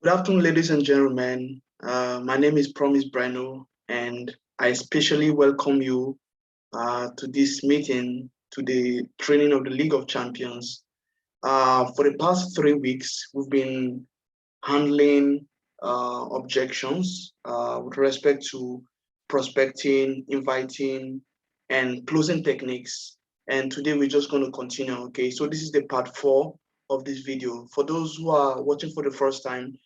Good afternoon, ladies and gentlemen. My name is Promise Brino, and I especially welcome you to this meeting, to the training of the League of Champions. For the past 3 weeks, we've been handling objections with respect to prospecting, inviting, and closing techniques. And today we're just going to continue. Okay, so this is the part 4 of this video. For those who are watching for the first time,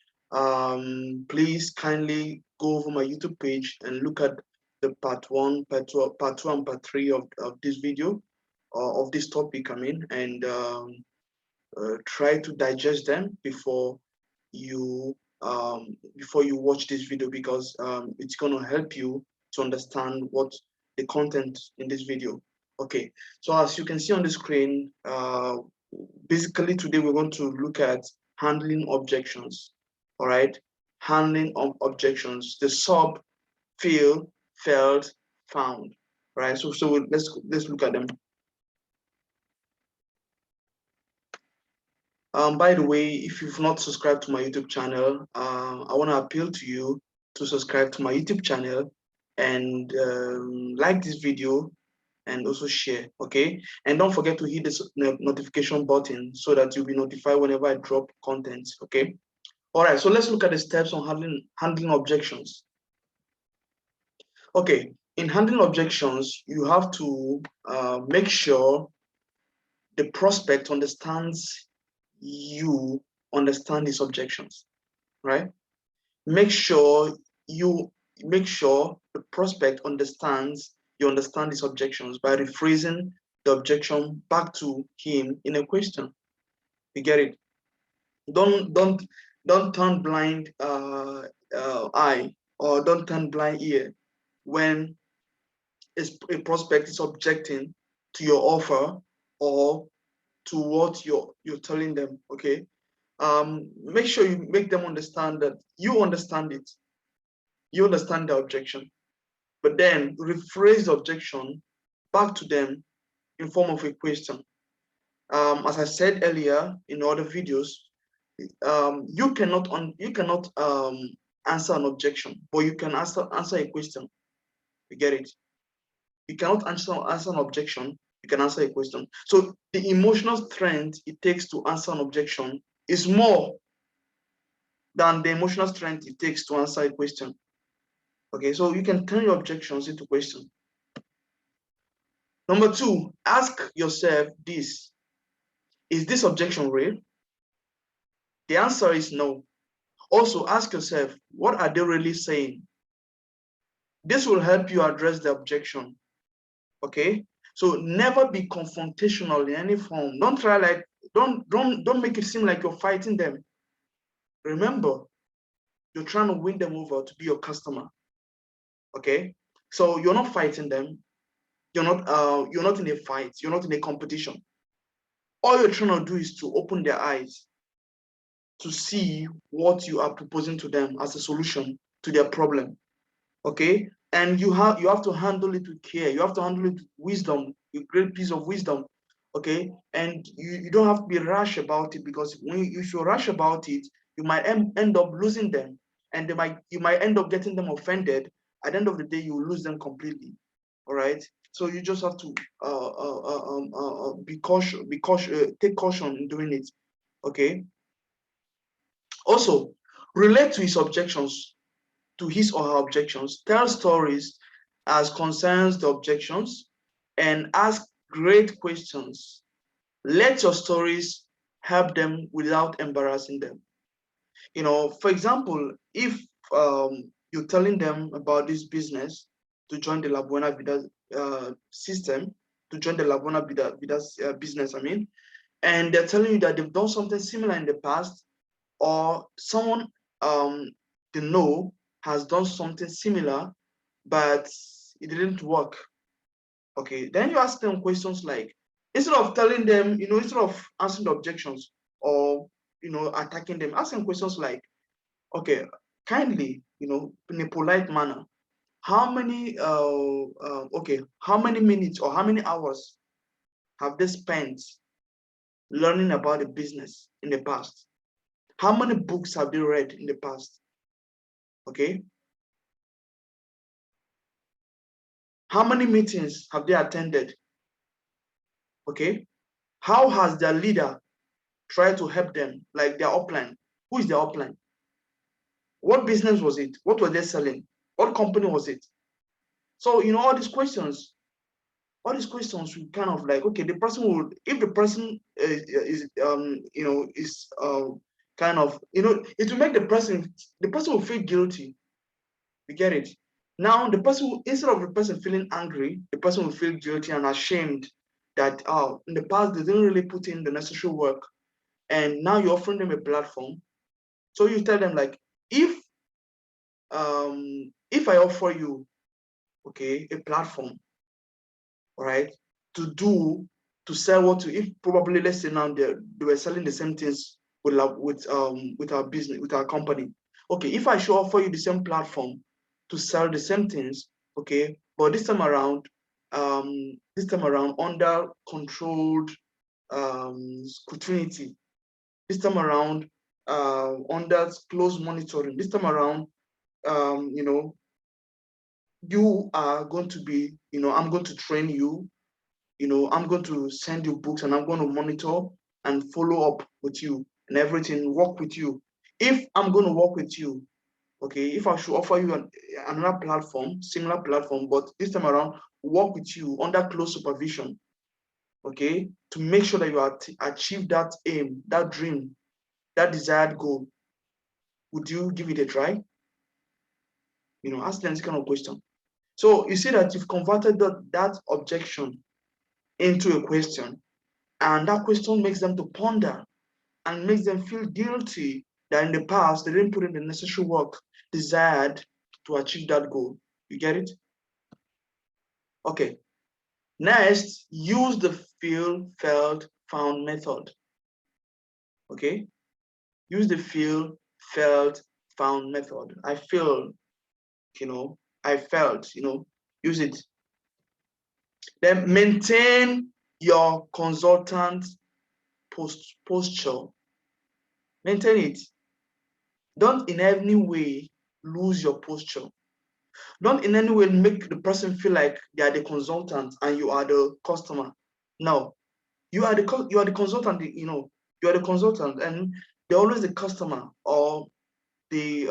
please kindly go over my YouTube page and look at the part 1, part 2, and part 3 of this video, of this topic, and try to digest them you before you watch this video, because it's going to help you to understand what the content in this video. Okay, so as you can see on the screen, basically today we're going to look at handling objections. All right, handling of objections, the sub, feel, felt, found. Right, so let's look at them. By the way, if you've not subscribed to my YouTube channel, I want to appeal to you to subscribe to my YouTube channel and like this video and also share, okay? And don't forget to hit the notification button so that you'll be notified whenever I drop content, okay? All right, so let's look at the steps on handling objections. Okay, in handling objections, you have to make sure the prospect understands you understand his objections, right? Make sure the prospect you understand his objections by rephrasing the objection back to him in a question. You get it? Don't turn blind eye, or don't turn blind ear when a prospect is objecting to your offer or to what you're telling them. Okay, make sure you make them understand that you understand it. You understand the objection, but then rephrase the objection back to them in form of a question. As I said earlier in other videos, you cannot answer an objection, but you can answer a question. You get it? You cannot answer an objection. You can answer a question. So the emotional strength it takes to answer an objection is more than the emotional strength it takes to answer a question. Okay, so you can turn your objections into questions. Number 2, ask yourself this: is this objection real? The answer is no. Also, ask yourself, what are they really saying? This will help you address the objection. Okay, so never be confrontational in any form. Don't try don't make it seem like you're fighting them. Remember, you're trying to win them over to be your customer. Okay, so you're not fighting them. You're not in a fight. You're not in a competition. All you're trying to do is to open their eyes to see what you are proposing to them as a solution to their problem. Okay, and you have to handle it with care. You have to handle it with wisdom, a great piece of wisdom. Okay, and you don't have to be rash about it, because when if you're rash about it, you might end up losing them, and you might end up getting them offended. At the end of the day, you will lose them completely. All right, so you just have to take caution in doing it. Okay, also relate to his objections, to his or her objections. Tell stories as concerns the objections, and ask great questions. Let your stories help them without embarrassing them. For example, if you're telling them about this business, to join the La Buena Vida system, to join the La Buena Vida business, and they're telling you that they've done something similar in the past, or someone they know has done something similar, but it didn't work. Okay, then you ask them questions like, instead of telling them, instead of answering the objections or attacking them, ask them questions like, okay, kindly, in a polite manner, how many minutes or how many hours have they spent learning about the business in the past? How many books have they read in the past? Okay. How many meetings have they attended? Okay. How has their leader tried to help them, like their upline? Who is their upline? What business was it? What were they selling? What company was it? So, all these questions we kind of like, okay, the person would, if the person is kind of, it will make the person will feel guilty. You get it? Now, instead of the person feeling angry, the person will feel guilty and ashamed that, oh, in the past, they didn't really put in the necessary work. And now you're offering them a platform. So you tell them, like, if I offer you, okay, a platform, all right, to sell if probably, let's say now they were selling the same things with our business, with our company. Okay, if I should offer you the same platform to sell the same things, okay, but this time around under controlled scrutiny, this time around under close monitoring, this time around, you are going to be, I'm going to train you, I'm going to send you books and I'm going to monitor and follow up with you and everything, work with you. If I'm going to work with you, okay, if I should offer you another platform, similar platform, but this time around, work with you under close supervision, okay, to make sure that you achieve that aim, that dream, that desired goal, would you give it a try? Ask them this kind of question. So you see that you've converted that objection into a question, and that question makes them to ponder and makes them feel guilty that in the past they didn't put in the necessary work desired to achieve that goal. You get it? Okay. Next, use the feel, felt, found method. Okay? Use the feel, felt, found method. I feel, I felt, use it. Then maintain your consultant posture. Maintain it. Don't in any way lose your posture. Don't in any way make the person feel like they are the consultant and you are the customer. No, you are the consultant. You are the consultant, and they're always the customer or the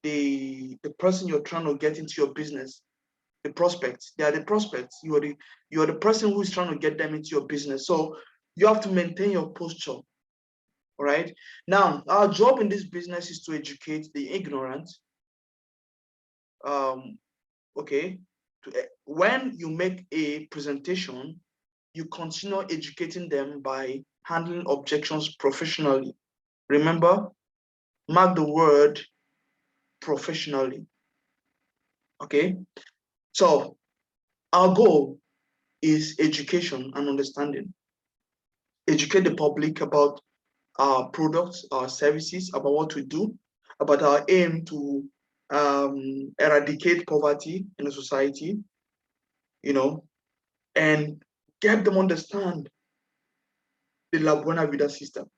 the person you're trying to get into your business. The prospects, they are the prospects. You are the person who is trying to get them into your business. So you have to maintain your posture. All right. Now, our job in this business is to educate the ignorant. Okay. When you make a presentation, you continue educating them by handling objections professionally. Remember, mark the word professionally. Okay. So our goal is education and understanding. Educate the public about our products, our services, about what we do, about our aim to eradicate poverty in the society, and get them understand the La Buena Vida system,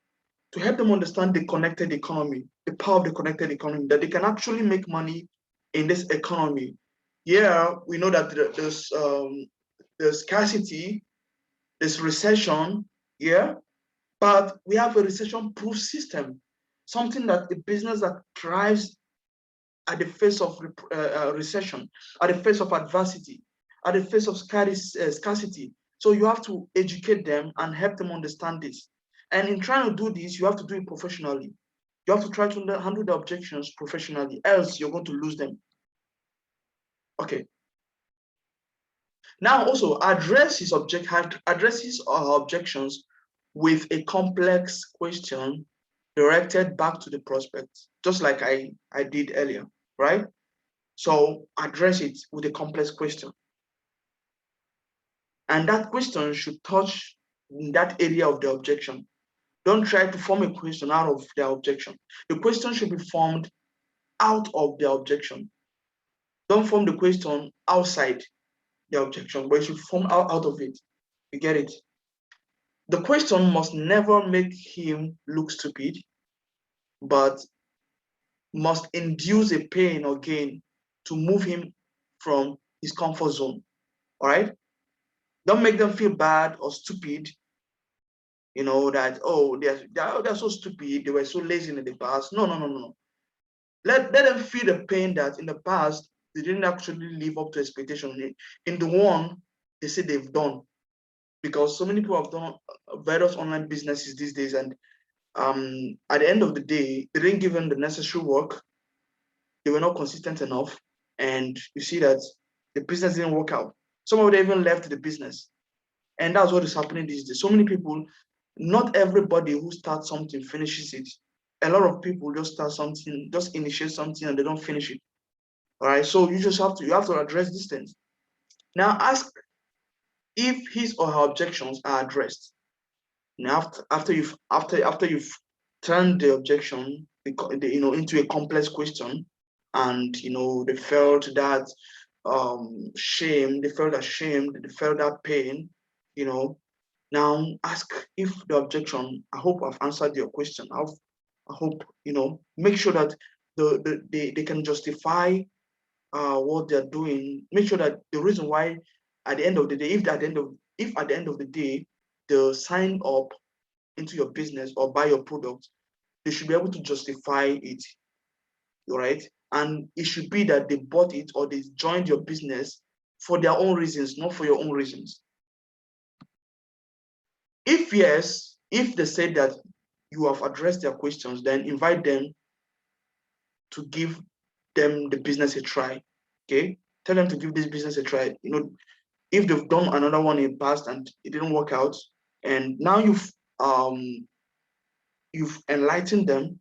to help them understand the connected economy, the power of the connected economy, that they can actually make money in this economy. Yeah, we know that there's scarcity, there's recession, yeah, but we have a recession-proof system, something that a business that thrives at the face of recession, at the face of adversity, at the face of scarcity. So you have to educate them and help them understand this. And in trying to do this, you have to do it professionally. You have to try to handle the objections professionally, else you're going to lose them. Okay. Now also addresses our objections with a complex question directed back to the prospect, just like I did earlier, right? So address it with a complex question. And that question should touch in that area of the objection. Don't try to form a question out of the objection. The question should be formed out of the objection. Don't form the question outside the objection, but it should form out of it. You get it? The question must never make him look stupid, but must induce a pain or gain to move him from his comfort zone. All right? Don't make them feel bad or stupid, that, oh, they're so stupid, they were so lazy in the past. No, no, no, no. Let them feel the pain that in the past they didn't actually live up to expectation in the one they say they've done. Because so many people have done various online businesses these days, and at the end of the day, they didn't give them the necessary work. They were not consistent enough, and you see that the business didn't work out. Some of them even left the business, and that's what is happening these days. So many people, not everybody who starts something finishes it. A lot of people just start something, just initiate something, and they don't finish it. All right, so you have to address these things. Now ask if his or her objections are addressed. Now after you've turned the objection into a complex question, and they felt that shame, they felt ashamed, they felt that pain, now ask if the objection, I hope I've answered your question. I hope, make sure that they can justify what they're doing. Make sure that the reason why, at the end of the day, if at the end of the day they sign up into your business or buy your product, they should be able to justify it. All right, and it should be that they bought it or they joined your business for their own reasons, not for your own reasons. If yes, if they say that you have addressed their questions, then invite them to give them the business a try. Okay, tell them to give this business a try. If they've done another one in the past and it didn't work out, and now you've enlightened them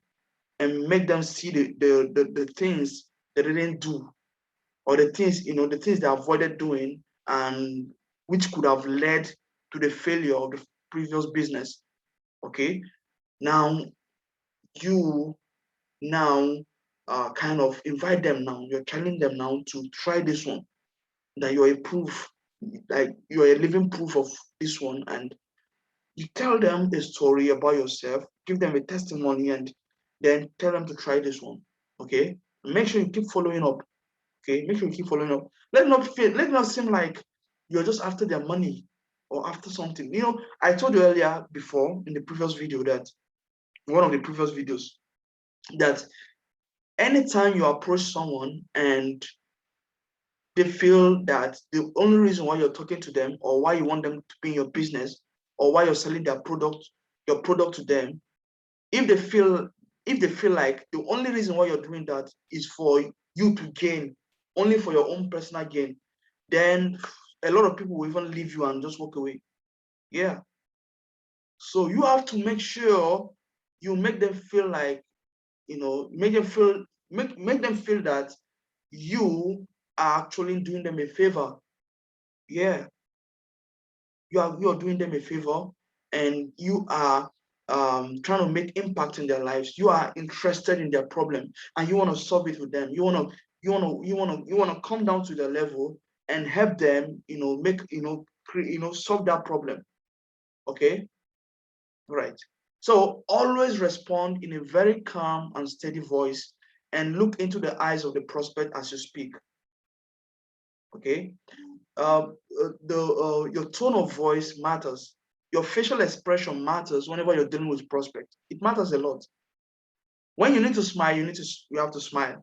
and make them see the things they didn't do, or the things they avoided doing, and which could have led to the failure of the previous business. Okay, now you now kind of invite them. Now you're telling them now to try this one, that you're a proof, like you're a living proof of this one, and you tell them a story about yourself, give them a testimony, and then tell them to try this one. Okay, make sure you keep following up. Okay, make sure you keep following up. Let it not seem like you're just after their money or after something. I told you earlier before in the previous video, that one of the previous videos, that anytime you approach someone and they feel that the only reason why you're talking to them, or why you want them to be in your business, or why you're selling your product to them, if they feel like the only reason why you're doing that is for you to gain, only for your own personal gain, then a lot of people will even leave you and just walk away. Yeah. So you have to make sure you make them feel like, make them feel that you are actually doing them a favor. Yeah. You are doing them a favor, and you are trying to make impact in their lives. You are interested in their problem, and you want to solve it with them. You want to come down to their level and help them, solve that problem. Okay, right. So always respond in a very calm and steady voice, and look into the eyes of the prospect as you speak. Okay, your tone of voice matters. Your facial expression matters whenever you're dealing with prospect. It matters a lot. When you need to smile, you have to smile.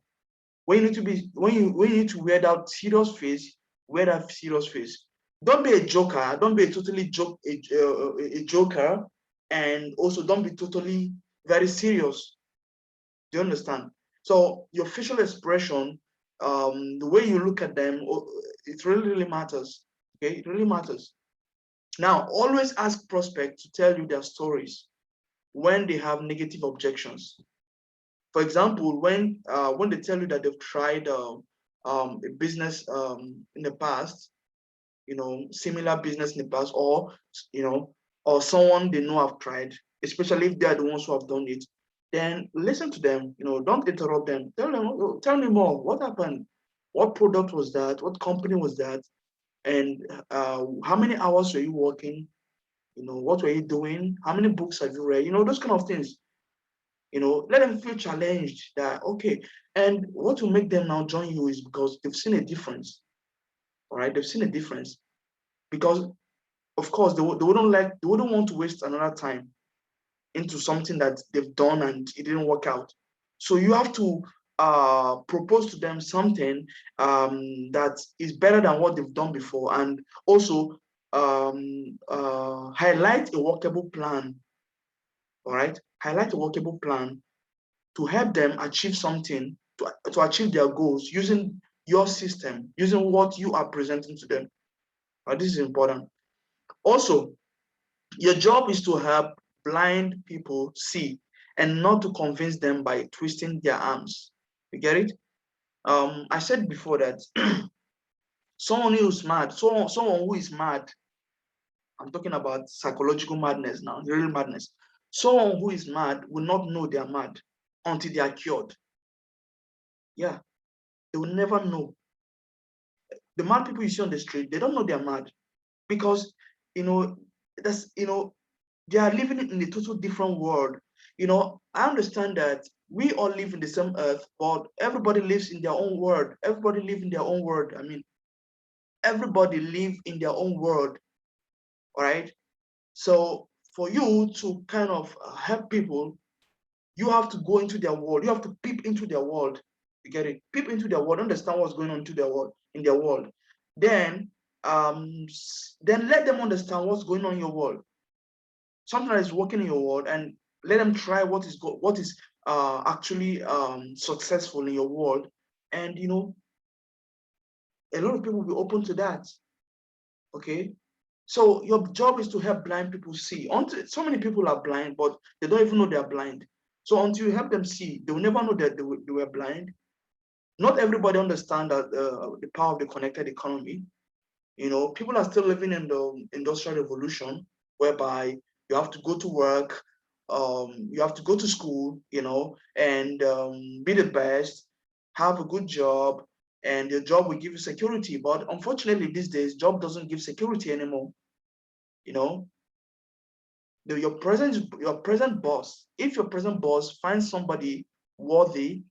When you need to wear that serious face, wear that serious face. Don't be a joker. Don't be a joker, and also don't be totally very serious. Do you understand? So your facial expression, the way you look at them, it really matters. Okay, it really matters. Now, always ask prospects to tell you their stories when they have negative objections. For example, when they tell you that they've tried a business in the past, similar business in the past, or someone they know have tried, especially if they are the ones who have done it, then listen to them. Don't interrupt them. Tell them, "Oh, tell me more. What happened? What product was that? What company was that? And how many hours were you working? What were you doing? How many books have you read? Those kind of things. Let them feel challenged that, okay. And what will make them now join you is because they've seen a difference. All right, they've seen a difference. Because, of course, they wouldn't want to waste another time into something that they've done and it didn't work out. So you have to propose to them something that is better than what they've done before, and also highlight a workable plan. All right, highlight a workable plan to help them achieve something, to achieve their goals using your system, using what you are presenting to them. This is important. Also, your job is to help blind people see, and not to convince them by twisting their arms. You get it? I said before that someone who is mad, someone who is mad, I'm talking about psychological madness now, real madness. Someone who is mad will not know they are mad until they are cured. Yeah, they will never know. The mad people you see on the street, they don't know they're mad, because that's they are living in a total different world. I understand that we all live in the same earth, but everybody lives in their own world. Everybody live in their own world. I mean, everybody live in their own world. All right. So for you to kind of help people, you have to go into their world. You have to peep into their world. You get it? Peep into their world. Understand what's going on to their world, in their world. Then let them understand what's going on in your world. Something that is working in your world, and let them try what is actually successful in your world. And a lot of people will be open to that. Okay, so your job is to help blind people see. So many people are blind, but they don't even know they're blind. So until you help them see, they will never know that they were blind. Not everybody understands that the power of the connected economy. People are still living in the industrial revolution, whereby you have to go to work, you have to go to school, and be the best, have a good job, and your job will give you security. But unfortunately, these days, job doesn't give security anymore. Your present boss, if your present boss finds somebody worthy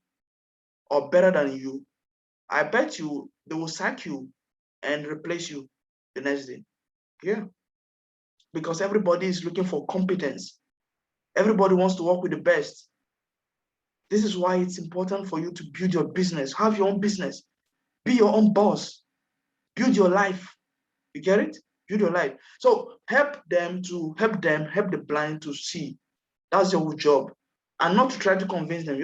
or better than you, I bet you they will sack you and replace you the next day. Yeah, because everybody is looking for competence. Everybody wants to work with the best. This is why it's important for you to build your business, have your own business, be your own boss, build your life. You get it? Build your life. So help the blind to see. That's your job. And not to try to convince them.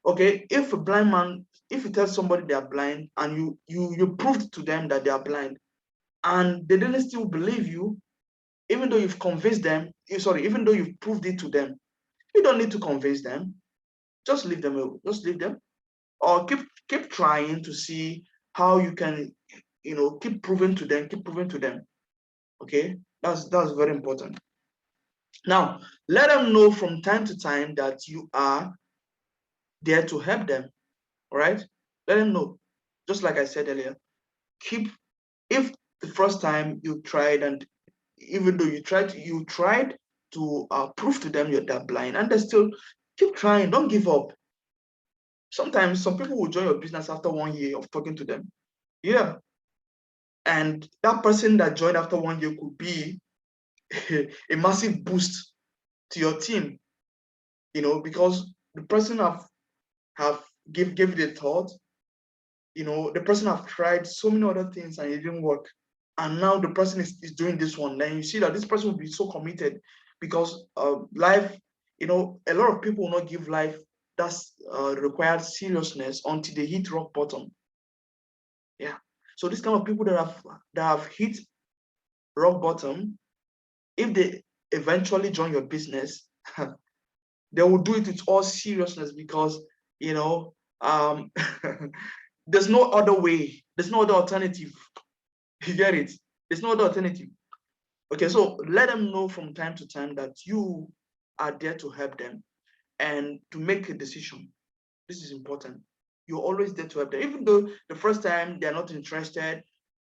Okay, if a blind man, if you tell somebody they are blind and you proved to them that they are blind and they didn't still believe you, even though you've convinced them, even though you've proved it to them, you don't need to convince them. Just leave them. Just leave them, or keep trying to see how you can, keep proving to them. Keep proving to them. Okay, that's very important. Now, let them know from time to time that you are there to help them. All right, let them know. Just like I said earlier, if the first time you tried, and even though you tried to prove to them they're blind, and they still keep trying. Don't give up. Sometimes some people will join your business after 1 year of talking to them. Yeah. And that person that joined after 1 year could be a massive boost to your team, because the person have gave it a thought. The person have tried so many other things and it didn't work. And now the person is doing this one. Then you see that this person will be so committed, because life, a lot of people will not give life that's required seriousness until they hit rock bottom. Yeah. So this kind of people that have hit rock bottom, if they eventually join your business, they will do it with all seriousness, because um, there's no other way. There's no other alternative. You get it? There's no other alternative. Okay, so let them know from time to time that you are there to help them and to make a decision. This is important. You're always there to help them. Even though the first time they're not interested,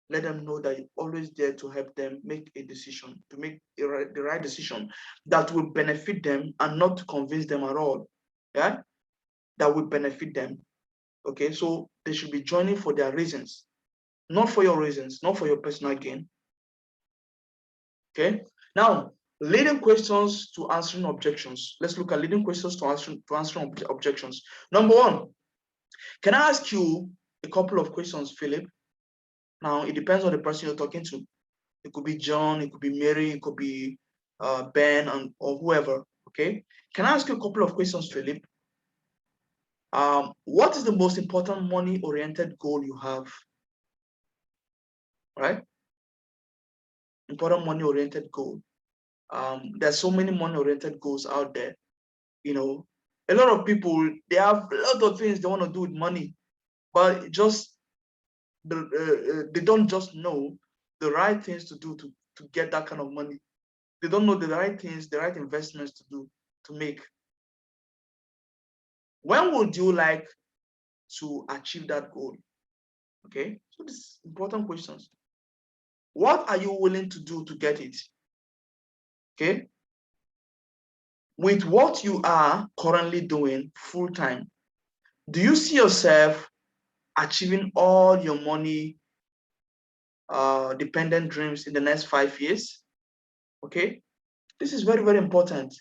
Let them know that you're always there to help them make a decision, to make the right decision that will benefit them and not to convince them at all. Yeah, that will benefit them. Okay, so they should be joining for their reasons, not for your reasons, not for your personal gain. Okay, now leading questions to answering objections. Let's look at leading questions to answering objections. Number one, can I ask you a couple of questions, Philip? Now it depends on the person you're talking to. It could be John, it could be Mary, it could be Ben, or whoever. Okay, can I ask you a couple of questions, Philip? What is the most important money-oriented goal you have? Right? Important money-oriented goal. There's so many money-oriented goals out there. You know, a lot of people, they have a lot of things they want to do with money, but just they don't just know the right things to do to get that kind of money. They don't know the right things, the right investments to do, to make. When would you like to achieve that goal? Okay, so these important questions. What are you willing to do to get it? Okay, with what you are currently doing full time, do you see yourself achieving all your money dependent dreams in the next 5 years? Okay, this is very, very important.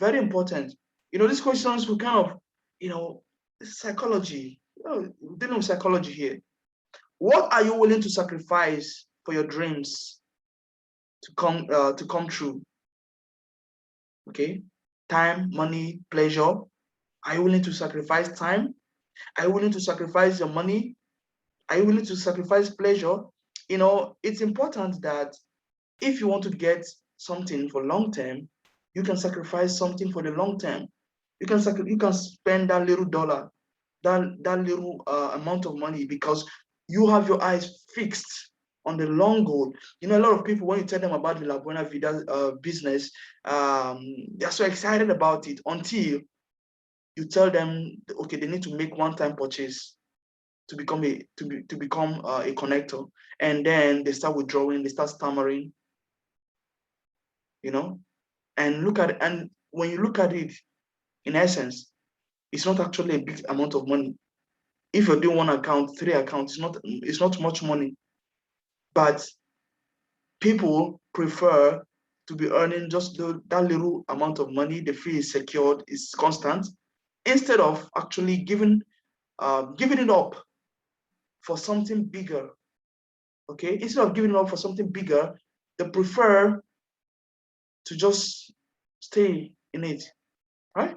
Very important. You know, these questions will kind of, you know, psychology. You know, we're dealing with psychology here. What are you willing to sacrifice for your dreams to come true? Okay, time, money, pleasure. Are you willing to sacrifice time? Are you willing to sacrifice your money? Are you willing to sacrifice pleasure? You know, it's important that if you want to get something for long term, you can sacrifice something for the long term. You can spend that little dollar, that little amount of money, because you have your eyes fixed on the long goal. You know, a lot of people, when you tell them about the La Buena Vida business, they're so excited about it until you tell them, okay, they need to make one-time purchase to become a connector, and then they start withdrawing, they start stammering, you know. And when you look at it, in essence, it's not actually a big amount of money. If you're doing one account, 3 accounts, it's not much money. But people prefer to be earning just that little amount of money. The fee is secured, is constant, instead of actually giving it up for something bigger. Okay, instead of giving it up for something bigger, they prefer to just stay in it, right?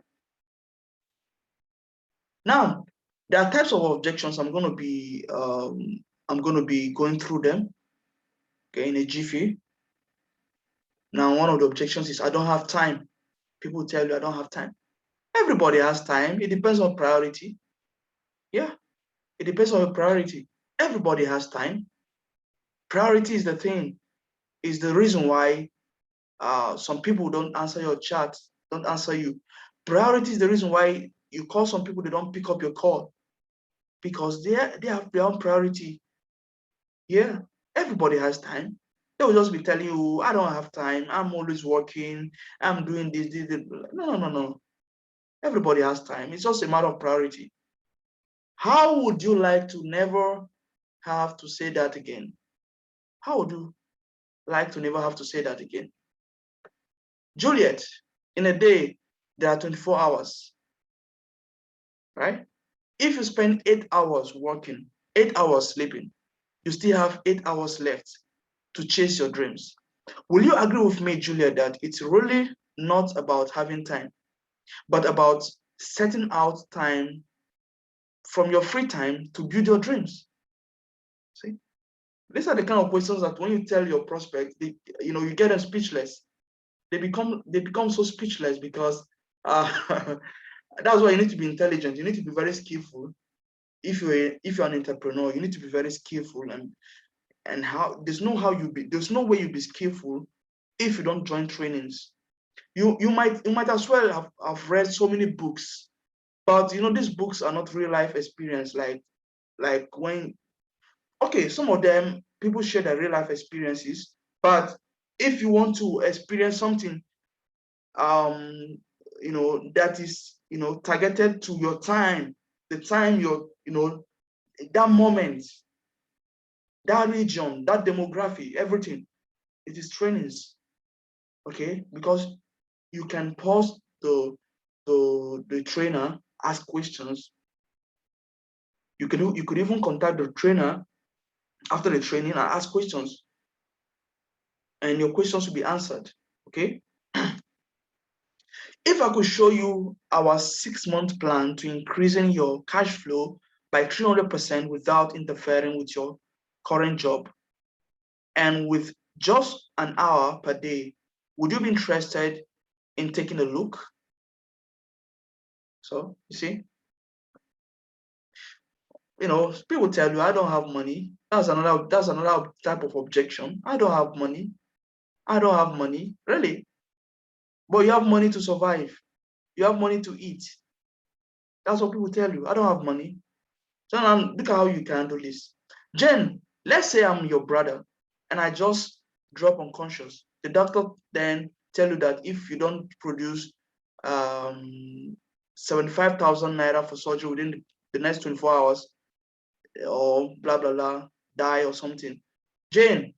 Now, there are types of objections. I'm going to be going through them, okay, in a jiffy. Now, one of the objections is I don't have time. People tell you I don't have time. Everybody has time. It depends on priority. Yeah, it depends on your priority. Everybody has time. Priority is the thing, is the reason why some people don't answer your chat, don't answer you. Priority is the reason why you call some people, they don't pick up your call, because they have their own priority. Yeah, everybody has time. They will just be telling you, I don't have time, I'm always working, I'm doing this. No. Everybody has time. It's just a matter of priority. How would you like to never have to say that again? How would you like to never have to say that again? Juliet, in a day, there are 24 hours, right? If you spend 8 hours working, 8 hours sleeping, you still have 8 hours left to chase your dreams. Will you agree with me, Juliet, that it's really not about having time, but about setting out time from your free time to build your dreams? See, these are the kind of questions that when you tell your prospect, you get them speechless. They become so speechless, because that's why you need to be intelligent. You need to be very skillful. If you're an entrepreneur, you need to be very skillful, and there's no way you'll be skillful if you don't join trainings. You might as well have read so many books, but these books are not real life experience, like when, okay, some of them people share their real life experiences. But if you want to experience something, that is, targeted to your time, the time you're, that moment, that region, that demography, everything, it is trainings, okay? Because you can pause the trainer, ask questions. You could even contact the trainer after the training and ask questions, and your questions will be answered, okay? If I could show you our 6-month plan to increasing your cash flow by 300% without interfering with your current job and with just an hour per day, would you be interested in taking a look? So, you see, people tell you, I don't have money. That's another type of objection. I don't have money. I don't have money. Really? But you have money to survive. You have money to eat. That's what people tell you. I don't have money. So now look at how you can handle this. Jen, let's say I'm your brother and I just drop unconscious. The doctor then tell you that if you don't produce 75,000 naira for surgery within the next 24 hours, or blah, blah, blah, die or something. Jane,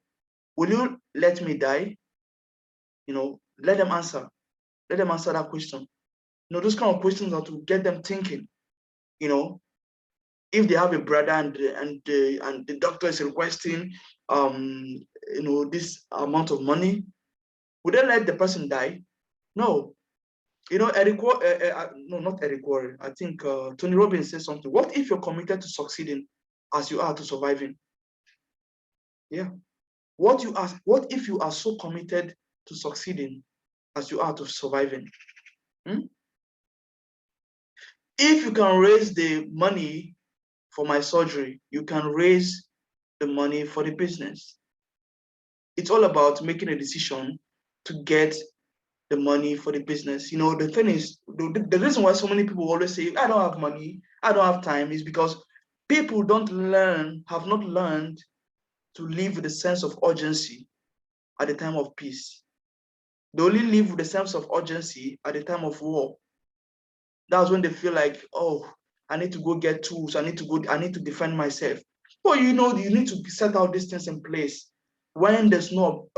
will you let me die? Let them answer. Let them answer that question. Those kind of questions are to get them thinking. If they have a brother and the doctor is requesting this amount of money, would they let the person die? No. Eric, no, not Eric Warren. I think Tony Robbins said something. What if you're committed to succeeding as you are to surviving? Yeah. What if you are so committed to succeeding as you are to surviving? If you can raise the money for my surgery, you can raise the money for the business. It's all about making a decision to get the money for the business. The thing is, the reason why so many people always say, I don't have money, I don't have time, is because people have not learned to live with a sense of urgency at the time of peace. They only live with a sense of urgency at the time of war. That's when they feel like, oh, I need to go get tools, I need to defend myself. But you need to set out these things in place when there's no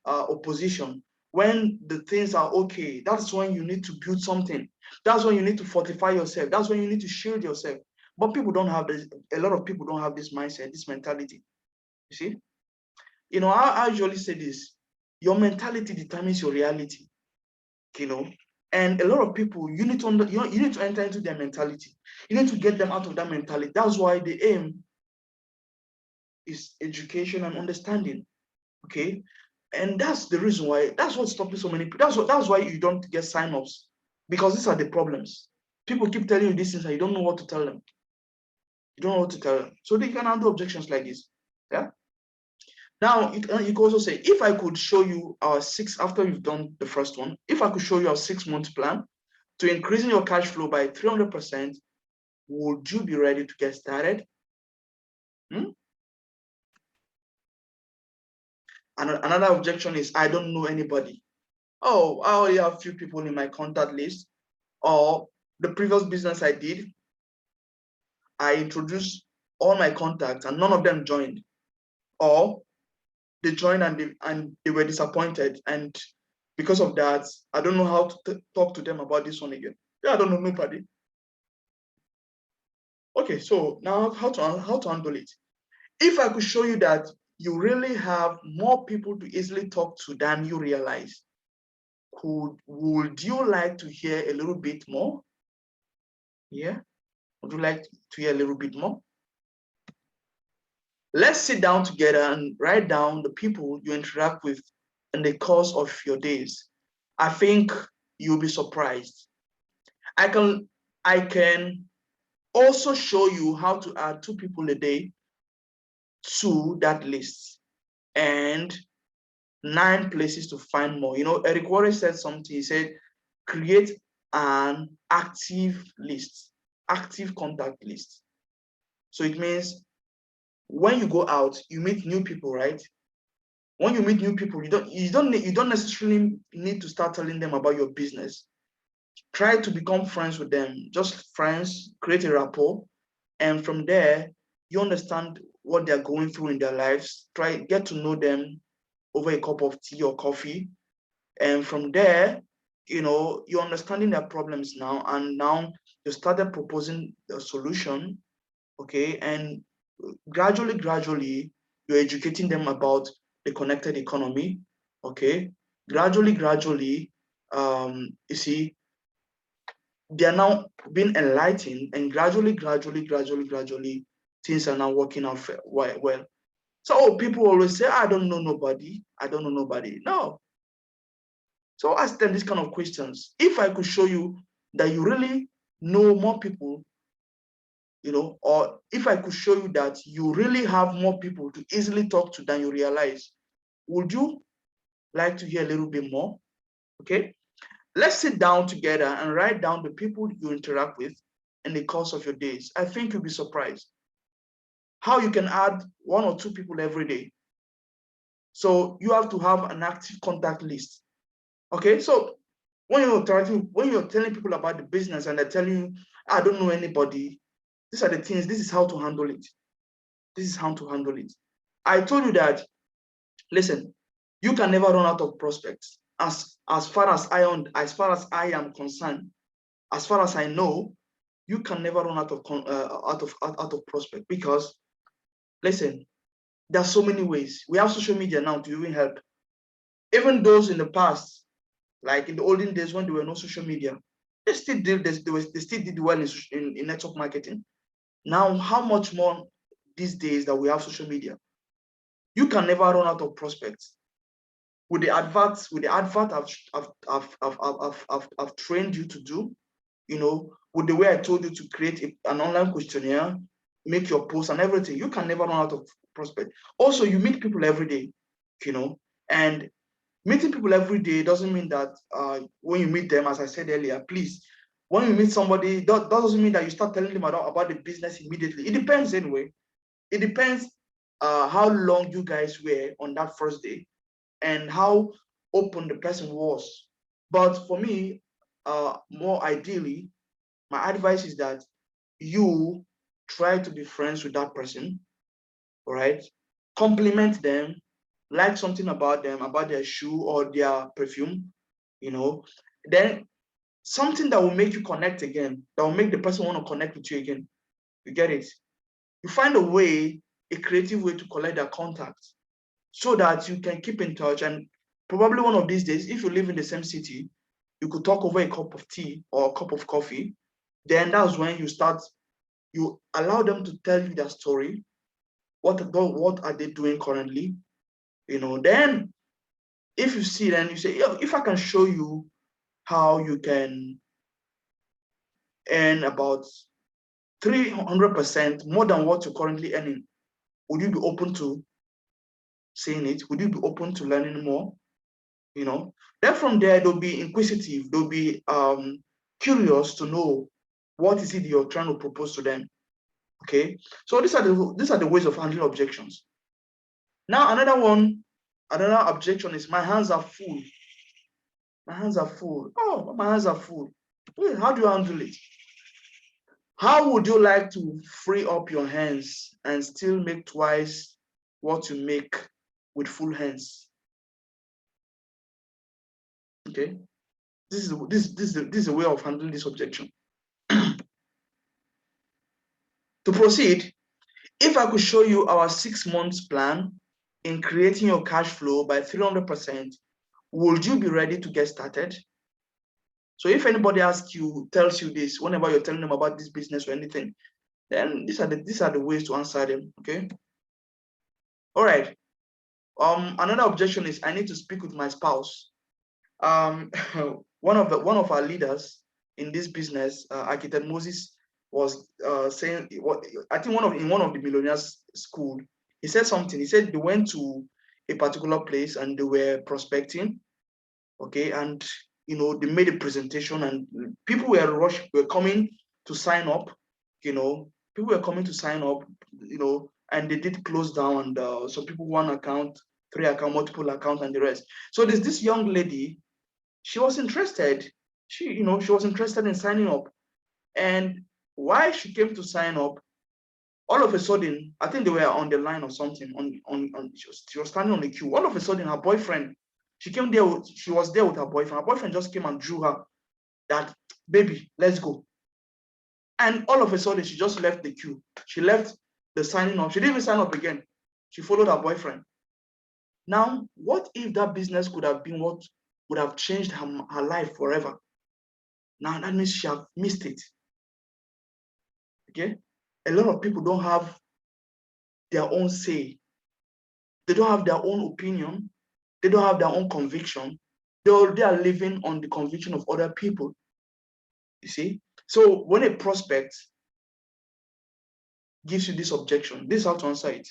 opposition, when the things are okay. That's when you need to build something. That's when you need to fortify yourself. That's when you need to shield yourself. But people don't have this. A lot of people don't have this mindset, this mentality. You see, I usually say this: your mentality determines your reality. And a lot of people, you need to enter into their mentality. You need to get them out of that mentality. That's why the aim is education and understanding. Okay, and that's the reason why. That's what's stopping so many people. That's why you don't get sign-ups, because these are the problems. People keep telling you these things and you don't know what to tell them. You don't know what to tell them, so they can handle objections like this. Yeah. Now, you could also say, if I could show you our after you've done the first one, if I could show you our 6-month plan to increasing your cash flow by 300%, would you be ready to get started? And another objection is, I don't know anybody. Oh, I already have a few people in my contact list, or the previous business I did, I introduced all my contacts and none of them joined, or they joined and they were disappointed, and because of that, I don't know how to talk to them about this one again. Yeah, I don't know nobody. Okay, so now how to handle it? If I could show you that you really have more people to easily talk to than you realize, would you like to hear a little bit more? Yeah, would you like to hear a little bit more? Let's sit down together and write down the people you interact with in the course of your days. I think you'll be surprised. I can also show you how to add 2 people a day to that list and 9 places to find more. Eric Warren said something. He said, create an active list, active contact list. So it means when you go out, you meet new people, right? When you meet new people, you don't necessarily need to start telling them about your business. Try to become friends with them, just friends, create a rapport, and from there, you understand what they're going through in their lives. Get to know them over a cup of tea or coffee, and from there, you're understanding their problems now, and now you started proposing a solution, okay? And gradually, you're educating them about the connected economy, okay? Gradually, you see, they are now being enlightened, and gradually, things are now working out well. So people always say, I don't know nobody. I don't know nobody. No. So ask them these kind of questions. If I could show you that you really know more people, or if I could show you that you really have more people to easily talk to than you realize, would you like to hear a little bit more? Okay. Let's sit down together and write down the people you interact with in the course of your days. I think you'll be surprised how you can add 1 or 2 people every day. So you have to have an active contact list. Okay, so when you're telling people about the business and they're telling you, I don't know anybody, these are the things, this is how to handle it. This is how to handle it. I told you that, listen, you can never run out of prospects. As far as I am concerned, as far as I know, you can never run out of prospect, because listen, there are so many ways. We have social media now to even help. Even those in the past, like in the olden days when there were no social media, they still did well in network marketing. Now, how much more these days that we have social media? You can never run out of prospects. With the advert I've trained you to do, with the way I told you to create an online questionnaire, make your post and everything, you can never run out of prospect. Also, you meet people every day, and meeting people every day doesn't mean that when you meet them, as I said earlier, please, when you meet somebody, that doesn't mean that you start telling them about the business immediately. It depends anyway. It depends how long you guys were on that first day and how open the person was. But for me, more ideally, my advice is that you try to be friends with that person, all right? Compliment them, like something about them, about their shoe or their perfume, then something that will make you connect again, that will make the person want to connect with you again. You get it? You find a creative way to collect their contact so that you can keep in touch. And probably one of these days, if you live in the same city, you could talk over a cup of tea or a cup of coffee. Then that's when you allow them to tell you their story. What are they doing currently? Then if you see, then you say, if I can show you how you can earn about 300% more than what you're currently earning, would you be open to seeing it? Would you be open to learning more? Then from there, they'll be inquisitive. They'll be curious to know what is it you're trying to propose to them. Okay, so these are the ways of handling objections. Now, another objection is, my hands are full. My hands are full. Oh, my hands are full. Wait, how do you handle it? How would you like to free up your hands and still make twice what you make with full hands? Okay, this is a way of handling this objection. To proceed, if I could show you our 6 months plan in creating your cash flow by 300%, would you be ready to get started? So if anybody tells you this, whenever you're telling them about this business or anything, then these are the ways to answer them. Okay. All right. Another objection is, I need to speak with my spouse. One of our leaders in this business, Architect Moses, was saying, I think in one of the millionaires school, he said something. He said they went to a particular place and they were prospecting, okay, and they made a presentation and people were coming to sign up, people were coming to sign up, and they did close down, and so people one account, 3 account, multiple account, and the rest. So there's this young lady. She was interested. She was interested in signing up, and while she came to sign up, all of a sudden, I think they were on the line or something. She was standing on the queue. All of a sudden, her boyfriend, she was there with her boyfriend. Her boyfriend just came and drew her that, baby, let's go. And all of a sudden, she just left the queue. She left the signing up. She didn't even sign up again. She followed her boyfriend. Now, what if that business could have been what would have changed her life forever? Now, that means she have missed it. Okay? A lot of people don't have their own say. They don't have their own opinion. They don't have their own conviction. They are living on the conviction of other people. You see? So when a prospect gives you this objection, this is how to answer it.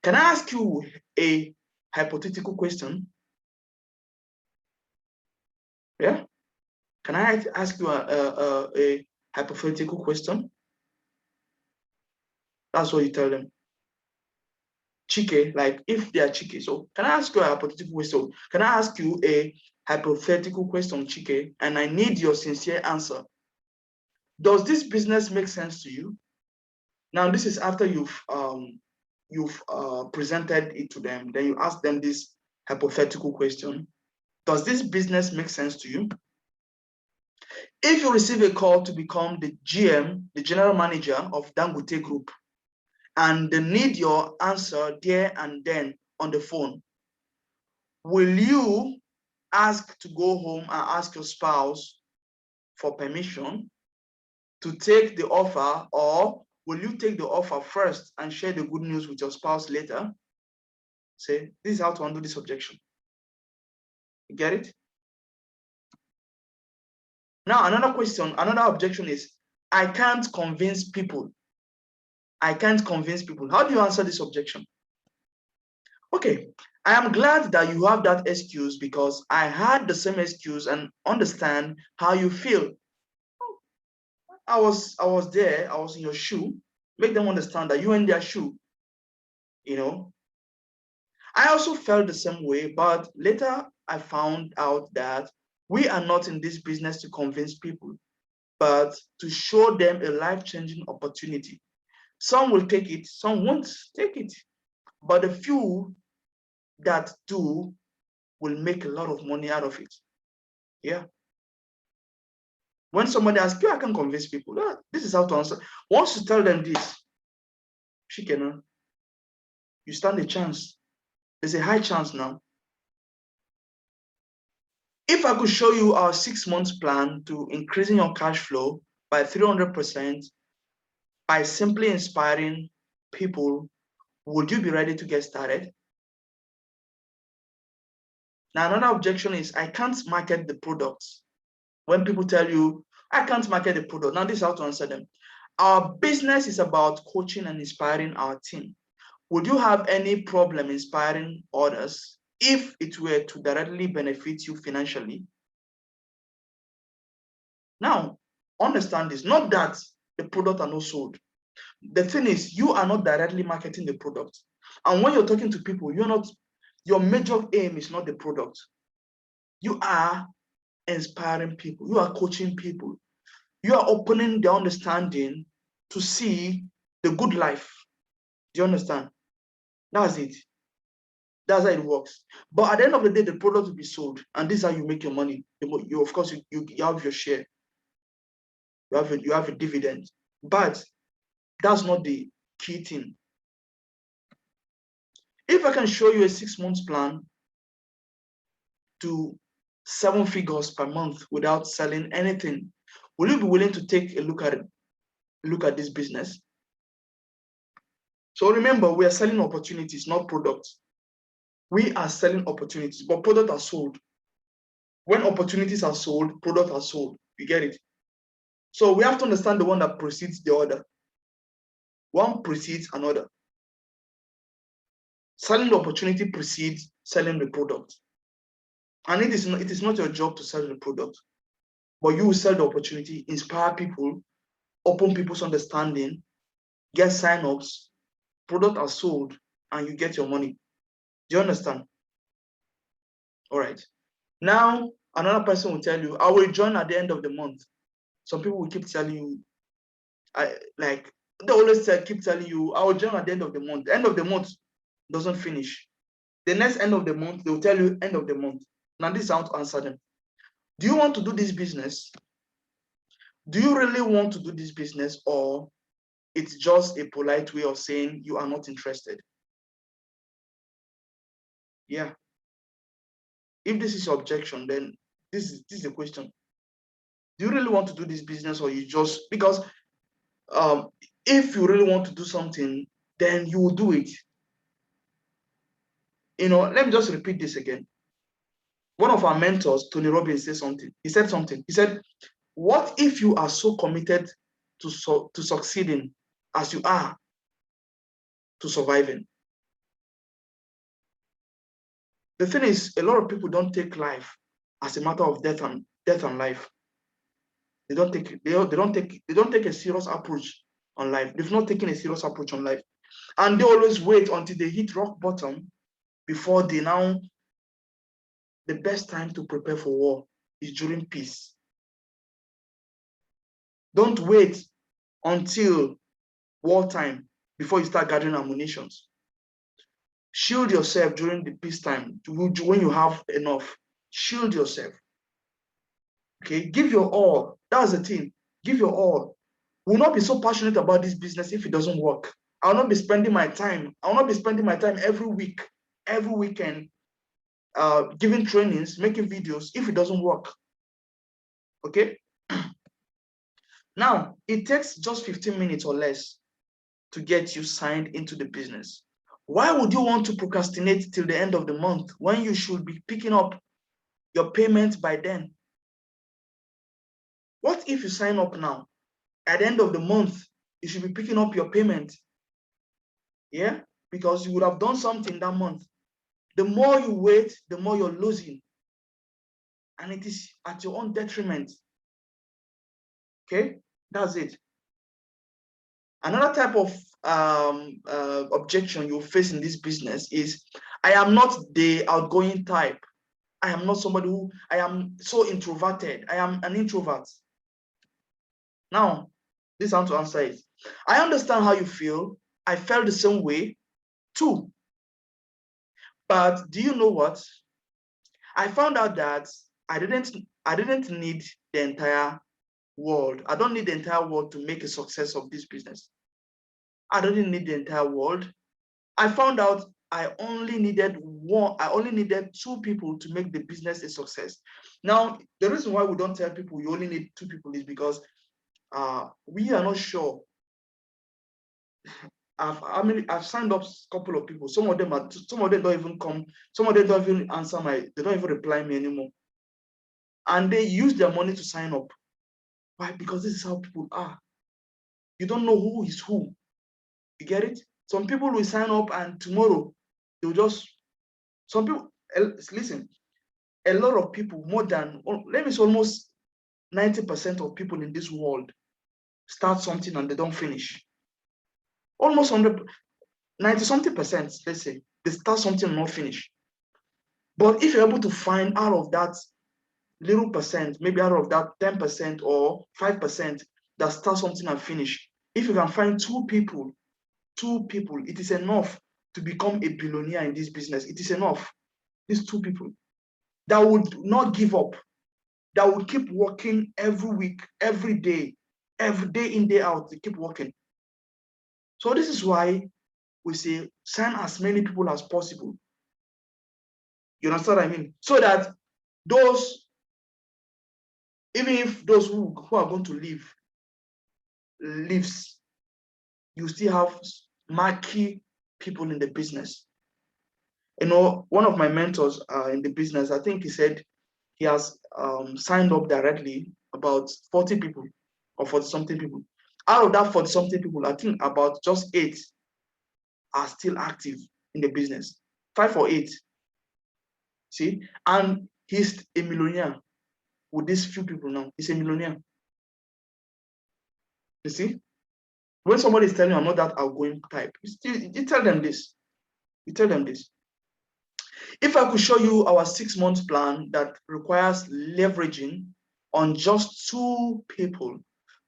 Can I ask you a hypothetical question? Yeah? Can I ask you a hypothetical question? That's what you tell them. Chike, like if they are Chike. So can I ask you a hypothetical question? Can I ask you a hypothetical question, Chike? And I need your sincere answer. Does this business make sense to you? Now, this is after you've presented it to them. Then you ask them this hypothetical question. Does this business make sense to you? If you receive a call to become the GM, the general manager of Dangote Group, and they need your answer there and then on the phone, will you ask to go home and ask your spouse for permission to take the offer, or will you take the offer first and share the good news with your spouse later? Say, this is how to handle this objection. You get it? Now, another objection is, I can't convince people. I can't convince people. How do you answer this objection? Okay, I am glad that you have that excuse, because I had the same excuse and understand how you feel. I was there, I was in your shoe. Make them understand that you're in their shoe. I also felt the same way, but later I found out that we are not in this business to convince people, but to show them a life-changing opportunity. Some will take it, some won't take it, but the few that do will make a lot of money out of it. Yeah. When somebody asks you, I can convince people. This is how to answer. Once you tell them this, Shikena, you stand a chance. There's a high chance now. If I could show you our 6 months plan to increasing your cash flow by 300% by simply inspiring people, would you be ready to get started? Now, another objection is, I can't market the products. When people tell you, I can't market the product, now this is how to answer them. Our business is about coaching and inspiring our team. Would you have any problem inspiring others if it were to directly benefit you financially? Now, understand this, not that the product are not sold. The thing is, you are not directly marketing the product. And when you're talking to people, your major aim is not the product. You are inspiring people. You are coaching people. You are opening their understanding to see the good life. Do you understand? That's it. That's how it works. But at the end of the day, the product will be sold, and this is how you make your money. You of course, you have your share. You have a dividend, but that's not the key thing. If I can show you a 6 months plan to 7 figures per month without selling anything, will you be willing to take a look at it? Look at this business? So remember, we are selling opportunities, not products. We are selling opportunities, but products are sold. When opportunities are sold, products are sold. You get it? So we have to understand the one that precedes the other. One precedes another. Selling the opportunity precedes selling the product. And it is not your job to sell the product, but you will sell the opportunity, inspire people, open people's understanding, get sign-ups, product are sold, and you get your money. Do you understand? All right. Now, another person will tell you, I will join at the end of the month. Some people will keep telling you, they always keep telling you, I will join at the end of the month. The end of the month doesn't finish. The next end of the month, they will tell you end of the month. Now, this is how to answer them. Do you want to do this business? Do you really want to do this business, or it's just a polite way of saying you are not interested? Yeah. If this is your objection, then this is the question. Do you really want to do this business, or you just, because if you really want to do something, then you will do it. Let me just repeat this again. One of our mentors, Tony Robbins, said something. He said, what if you are so committed to succeeding as you are to surviving? The thing is, a lot of people don't take life as a matter of death and life. They don't take a serious approach on life. They've not taken a serious approach on life. And they always wait until they hit rock bottom before the best time to prepare for war is during peace. Don't wait until wartime before you start gathering ammunition. Shield yourself during the peacetime when you have enough. Shield yourself. Okay, give your all. That's the thing. Give your all. Will not be so passionate about this business if it doesn't work. I'll not be spending my time. I'll not be spending my time every week, every weekend, giving trainings, making videos if it doesn't work. Okay. Now, it takes just 15 minutes or less to get you signed into the business. Why would you want to procrastinate till the end of the month when you should be picking up your payment by then? What if you sign up now? At the end of the month, you should be picking up your payment. Yeah, because you would have done something that month. The more you wait, the more you're losing. And it is at your own detriment. Okay, that's it. Another type of objection you'll face in this business is, I am not the outgoing type. I am not somebody I am so introverted. I am an introvert. Now, this is how to answer it. I understand how you feel. I felt the same way too. But do you know what? I found out that I didn't need the entire world. I don't need the entire world to make a success of this business. I don't need the entire world. I found out I only needed two people to make the business a success. Now, the reason why we don't tell people you only need two people is because we are not sure. I've signed up a couple of people. Some of them don't even come. Some of them don't even answer they don't even reply me anymore. And they use their money to sign up. Why? Because this is how people are. You don't know who is who. You get it? Some people will sign up and tomorrow they'll just, some people, listen, a lot of people, let me say almost 90% of people in this world start something and they don't finish. Almost 90-something percent, let's say, they start something and not finish. But if you're able to find out of that little percent, maybe out of that 10% or 5% that start something and finish, if you can find two people, it is enough to become a billionaire in this business. It is enough. These two people that would not give up, that would keep working every week, every day in, day out, they keep working. So this is why we say sign as many people as possible. You understand what I mean? So that even if those who are going to leave leaves, you still have marquee people in the business. One of my mentors in the business, I think he said he has signed up directly about 40 people or 40-something people. Out of that 40-something people, I think about just 8 are still active in the business. 5 or 8. See? And he's a millionaire with these few people now. He's a millionaire. You see? When somebody is telling you I'm not that outgoing type, you tell them this. You tell them this. If I could show you our 6-month plan that requires leveraging on just 2 people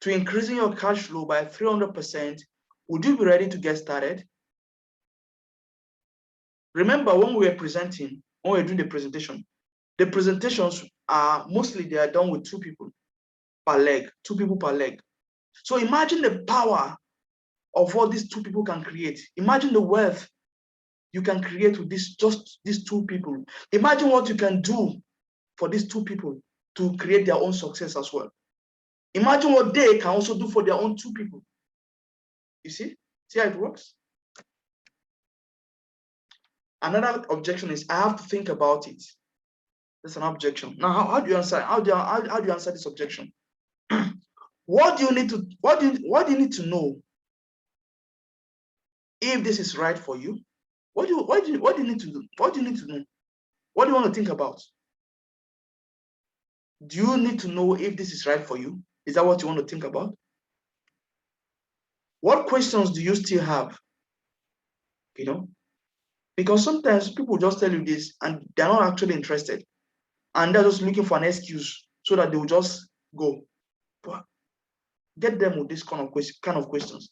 to increasing your cash flow by 300%, would you be ready to get started? Remember when we were presenting, when we were doing the presentations are mostly they are done with 2 people per leg, 2 people per leg. So imagine the power of what these 2 people can create. Imagine the wealth you can create with just these 2 people. Imagine what you can do for these 2 people to create their own success as well. Imagine what they can also do for their own 2 people. You see how it works? Another objection is I have to think about it. That's an objection. Now, how do you answer? How do you answer this objection? What do you need to know if this is right for you? What do you need to do? What do you need to know? What do you want to think about? Do you need to know if this is right for you? Is that what you want to think about? What questions do you still have? Because sometimes people just tell you this and they're not actually interested. And they're just looking for an excuse so that they will just go. But get them with this kind of questions.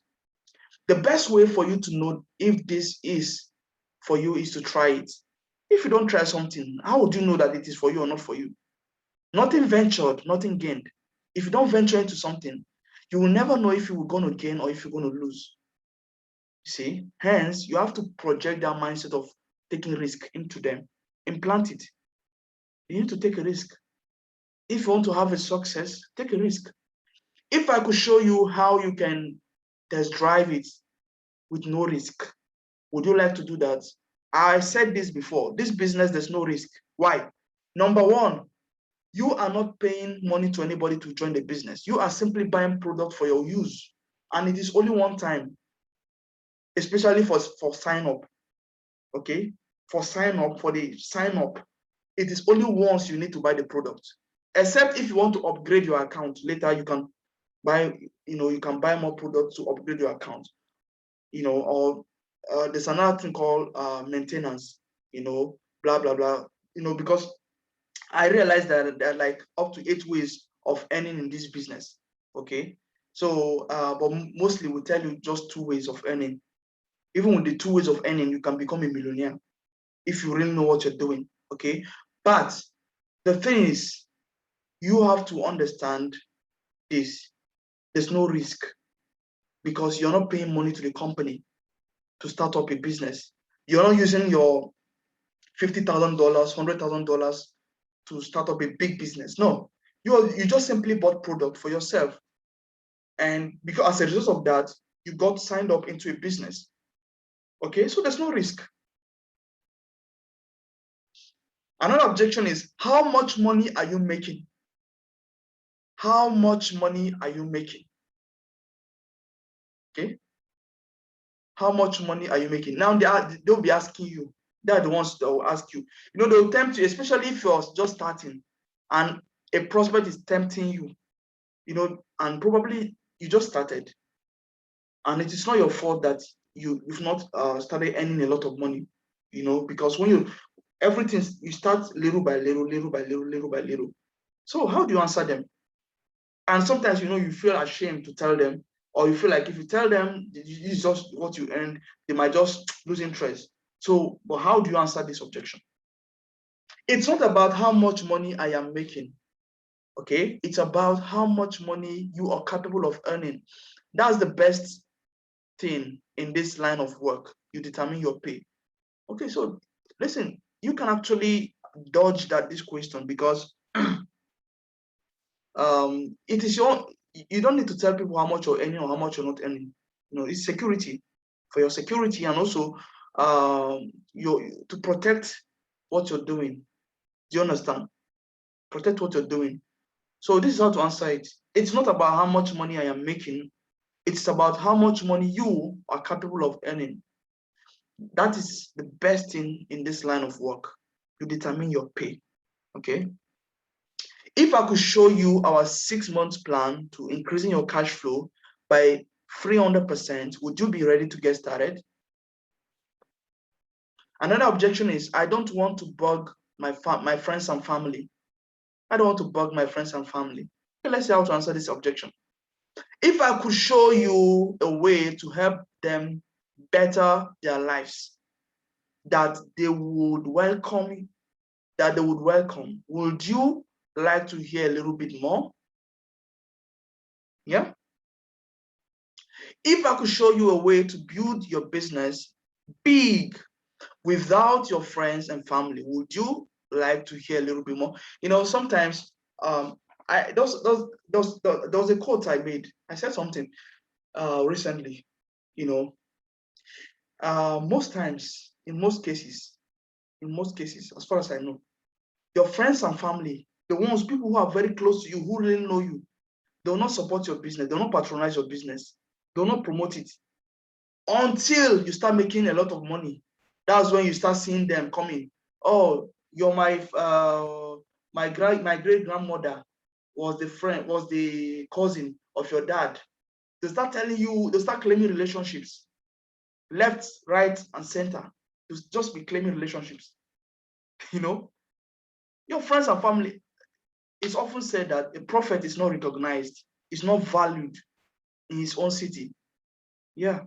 The best way for you to know if this is for you is to try it. If you don't try something, how would you know that it is for you or not for you? Nothing ventured, nothing gained. If you don't venture into something, you will never know if you're going to gain or if you're going to lose. You see, hence, you have to project that mindset of taking risk into them. Implant it. You need to take a risk. If you want to have a success, take a risk. If I could show you how you can test drive it with no risk, would you like to do that? I said this before. This business, there's no risk. Why? Number one, you are not paying money to anybody to join the business. You are simply buying product for your use. And it is only one time, especially for sign up. Okay? For the sign up, it is only once you need to buy the product. Except if you want to upgrade your account later, you can buy, you can buy more products to upgrade your account. Or there's another thing called maintenance, blah, blah, blah, because I realized that there are like up to 8 ways of earning in this business. Okay. So, but mostly we tell you just 2 ways of earning. Even with the 2 ways of earning, you can become a millionaire if you really know what you're doing. Okay. But the thing is, you have to understand this. There's no risk because you're not paying money to the company to start up a business. You're not using your $50,000, $100,000 to start up a big business. No, you just simply bought product for yourself. And because as a result of that, you got signed up into a business. Okay, so there's no risk. Another objection is, how much money are you making? How much money are you making? Okay. How much money are you making? Now they'll be asking you. They're the ones that will ask you. They'll tempt you, especially if you're just starting and a prospect is tempting you, and probably you just started. And it is not your fault that you've not started earning a lot of money, because when you start little by little, little by little, little by little. So how do you answer them? And sometimes, you feel ashamed to tell them, or you feel like if you tell them this is just what you earned, they might just lose interest. So, but how do you answer this objection? It's not about how much money I am making. Okay, it's about how much money you are capable of earning. That's the best thing in this line of work. You determine your pay. Okay, so listen, you can actually dodge this question because it is you don't need to tell people how much you're earning or how much you're not earning. It's security, for your security, and also to protect what you're doing. Do you understand? Protect what you're doing. So this is how to answer it. It's not about how much money I am making. It's about how much money you are capable of earning. That is the best thing in this line of work. You determine your pay. Okay. If I could show you our 6 months plan to increasing your cash flow by 300%, would you be ready to get started? Another objection is, I don't want to bug my friends and family. I don't want to bug my friends and family. Okay, let's see how to answer this objection. If I could show you a way to help them better their lives, that they would welcome, would you like to hear a little bit more? Yeah. If I could show you a way to build your business big without your friends and family, would you like to hear a little bit more? You know, sometimes there was a quote I made. I said something recently. You know, most times, in most cases, as far as I know, your friends and family, the ones, people who are very close to you, who really know you, they will not support your business. They will not patronize your business. They will not promote it until you start making a lot of money. That's when you start seeing them coming. Oh, you're my great grandmother was the cousin of your dad. They start telling you, they start claiming relationships, left, right, and center. To just be claiming relationships. You know, your friends and family. It's often said that a prophet is not recognized, is not valued in his own city. Yeah.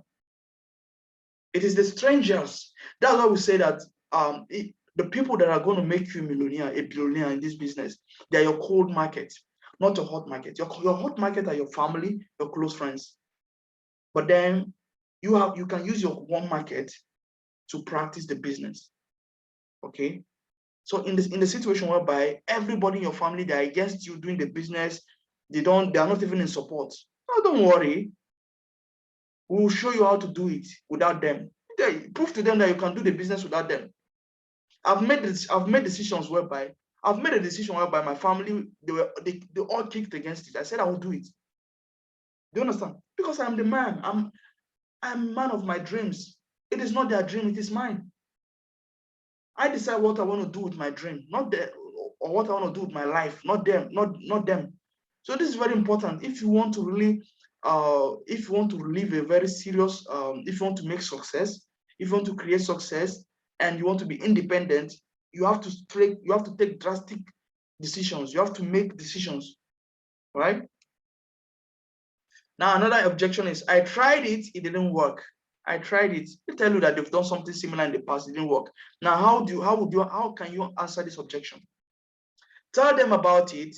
It is the strangers. That's why we say that the people that are going to make you a billionaire in this business, they are your cold market, not your hot market. Your hot market are your family, your close friends. But then you can use your warm market to practice the business. Okay. So in the situation whereby everybody in your family, they are against you doing the business, they are not even in support. Oh, don't worry. We will show you how to do it without them. Prove to them that you can do the business without them. I've made a decision whereby my family, they all kicked against it. I said I will do it. Do you understand? Because I'm the man. I'm man of my dreams. It is not their dream, it is mine. I decide what I want to do with my dream, not or what I want to do with my life, not them, not them. So this is very important. If you want to really, if you want to live a very serious, if you want to make success, if you want to create success, and you want to be independent, you have to take drastic decisions. You have to make decisions, right? Now another objection is, I tried it, it didn't work. I tried it. They tell you that they've done something similar in the past, it didn't work. Now, how can you answer this objection? Tell them about it.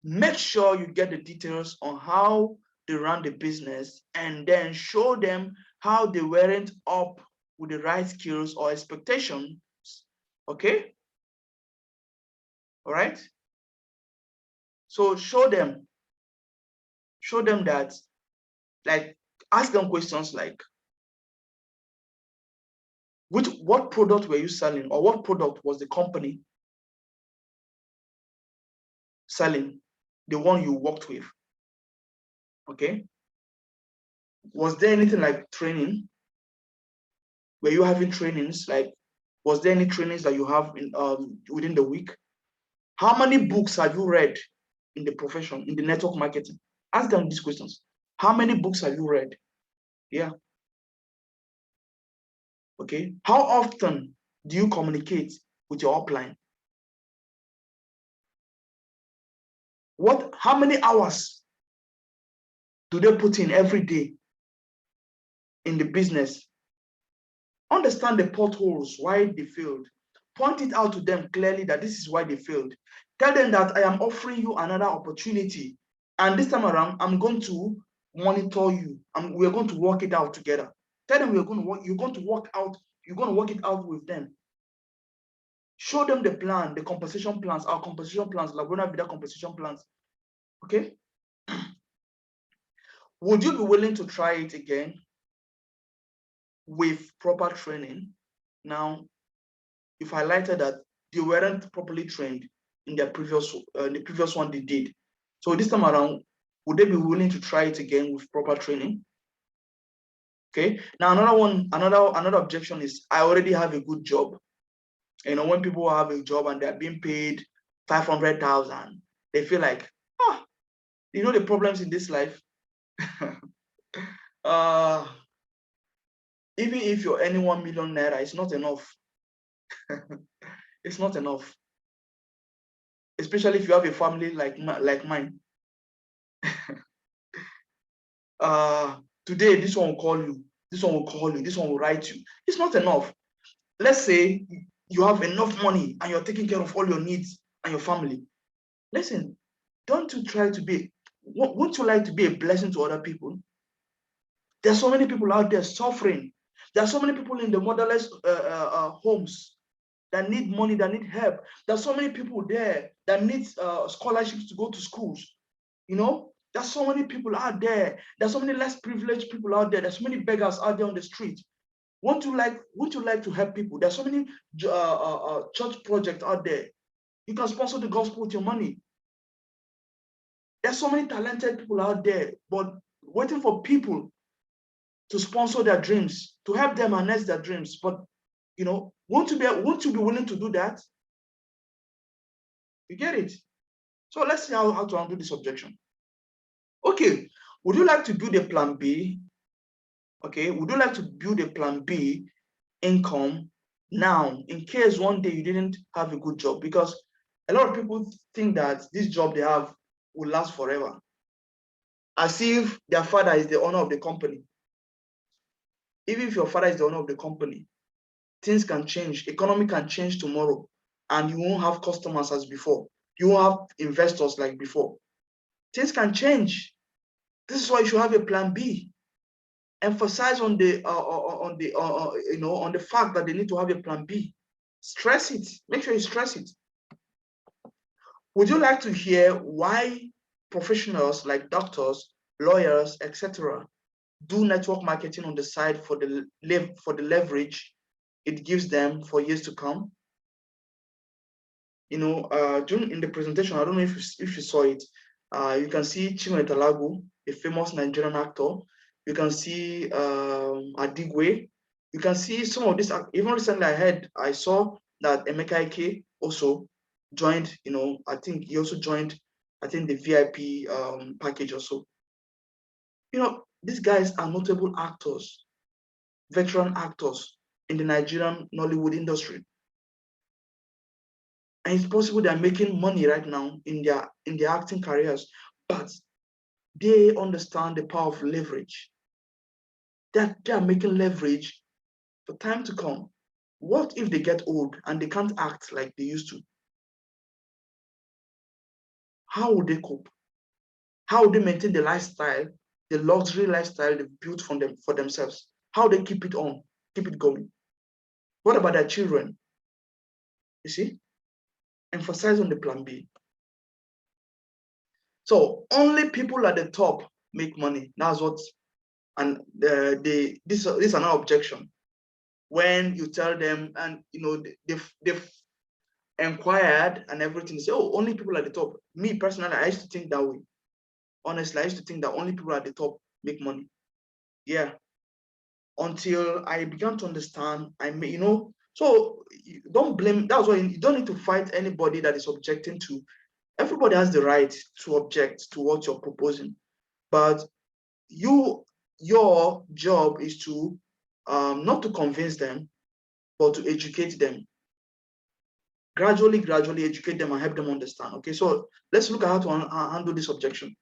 Make sure you get the details on how they run the business, and then show them how they weren't up with the right skills or expectations. Okay? All right? So show them that, like, ask them questions like, what product were you selling, or what product was the company selling, the one you worked with? Okay. Was there anything like training? Were you having trainings? Like, was there any trainings that you have in within the week? How many books have you read in the profession, in the network marketing? Ask them these questions. How many books have you read? Yeah. Okay. How often do you communicate with your upline? How many hours do they put in every day in the business? Understand the potholes, why they failed. Point it out to them clearly that this is why they failed. Tell them that I am offering you another opportunity, and this time around, I'm going to monitor you, and we're going to work it out together. Tell them you're going to work it out with them. Show them the plan, the compensation plans, our compensation plans, Laguna Vida compensation plans. Okay? Would you be willing to try it again with proper training? Now, you've highlighted that they weren't properly trained in the previous one they did. So this time around, would they be willing to try it again with proper training? Okay. Now another objection is, I already have a good job. You know, when people have a job and they're being paid 500,000, they feel like, you know, the problems in this life. Even if you're earning 1 million naira, it's not enough. It's not enough, especially if you have a family like mine. Today, this one will call you, this one will call you, this one will write you. It's not enough. Let's say you have enough money and you're taking care of all your needs and your family. Listen, don't you try to be, won't you like to be a blessing to other people? There are so many people out there suffering. There are so many people in the motherless homes that need money, that need help. There are so many people there that need scholarships to go to schools. You know, there's so many people out there. There's so many less privileged people out there. There's so many beggars out there on the street. Won't you like to help people? There's so many church projects out there. You can sponsor the gospel with your money. There's so many talented people out there, but waiting for people to sponsor their dreams, to help them harness their dreams. But you know, won't you be willing to do that? You get it? So let's see how to handle this objection. Okay, would you like to build a plan B? Okay, would you like to build a plan B income now in case one day you didn't have a good job? Because a lot of people think that this job they have will last forever, as if their father is the owner of the company. Even if your father is the owner of the company, things can change, economy can change tomorrow, and you won't have customers as before. You won't have investors like before. Things can change. This is why you should have a plan B. Emphasize on the on the fact that they need to have a plan B. Stress it. Make sure you stress it. Would you like to hear why professionals like doctors, lawyers, etc., do network marketing on the side for the leverage it gives them for years to come? You know, during in the presentation, I don't know if you saw it. You can see Chinwe Talagu, a famous Nigerian actor. You can see Adigwe. You can see some of this. Even recently, I saw that Emeka Ike also joined. You know, I think he also joined. I think the VIP package also. You know, these guys are notable actors, veteran actors in the Nigerian Nollywood industry. And it's possible they're making money right now in their acting careers, but they understand the power of leverage. They are making leverage for time to come. What if they get old and they can't act like they used to? How would they cope? How would they maintain the lifestyle, the luxury lifestyle they've built for themselves? How they keep it on, keep it going? What about their children? You see? Emphasize on the plan B. So only people at the top make money. That's what, and this is another objection. When you tell them, and you know they've inquired and everything, they say, oh, only people at the top. Me personally, I used to think that way. Honestly, I used to think that only people at the top make money. Yeah. Until I began to understand, you know, so don't blame. That's why you don't need to fight anybody that is objecting to. Everybody has the right to object to what you're proposing, but your job is to not to convince them, but to educate them. Gradually educate them and help them understand. Okay, so let's look at how to handle this objection.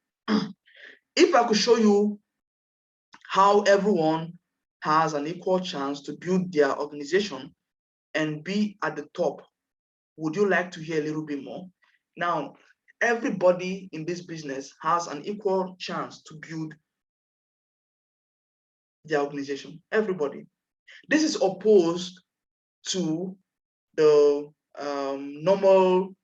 If I could show you how everyone has an equal chance to build their organization and be at the top, would you like to hear a little bit more? Now, everybody in this business has an equal chance to build their organization. Everybody. This is opposed to the normal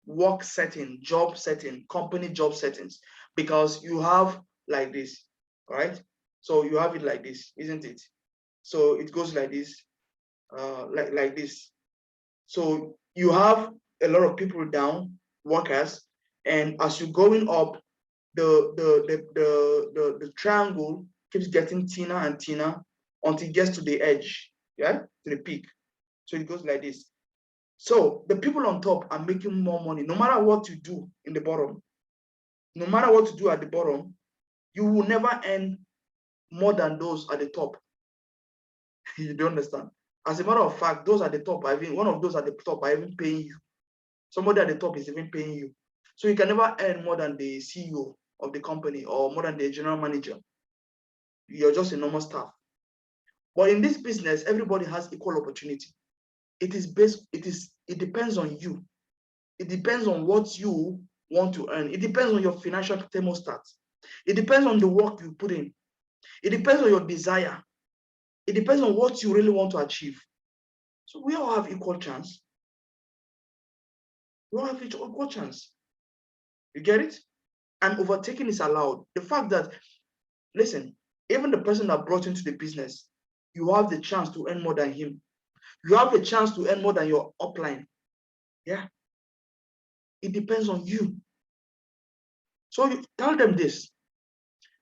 work setting, job setting, company job settings, because you have like this, right? So you have it like this, isn't it? So it goes like this, like this. So you have a lot of people down, workers, and as you're going up, the triangle keeps getting thinner and thinner until it gets to the edge, yeah, to the peak. So it goes like this. So the people on top are making more money, no matter what you do in the bottom. No matter what you do at the bottom, you will never earn more than those at the top. You don't understand? As a matter of fact, those at the top are even, one of those at the top are even paying you. Somebody at the top is even paying you. So you can never earn more than the CEO of the company or more than the general manager. You're just a normal staff. But in this business, everybody has equal opportunity. It depends on you. It depends on what you want to earn. It depends on your financial thermostat. It depends on the work you put in. It depends on your desire. It depends on what you really want to achieve. So we all have equal chance. We all have equal chance. You get it? And overtaking is allowed. The fact that, listen, even the person that brought into the business, you have the chance to earn more than him. You have the chance to earn more than your upline. Yeah. It depends on you. So you tell them this.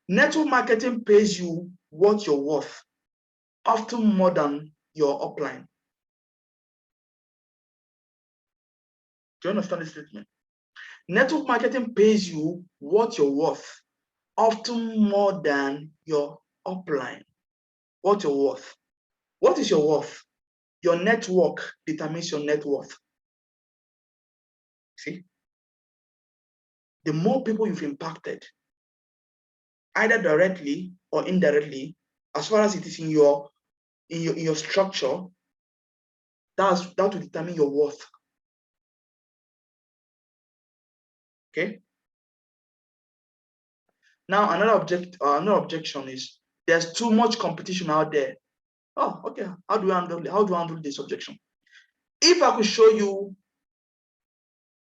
Network marketing pays you what you're worth, often more than your upline. Do you understand this statement? Network marketing pays you what you're worth, often more than your upline. What you're worth. What is your worth? Your network determines your net worth. See? The more people you've impacted, either directly or indirectly, as far as it is in your structure, that will determine your worth. Okay. Now another objection is there's too much competition out there. Oh, okay. How do I handle this objection? If I could show you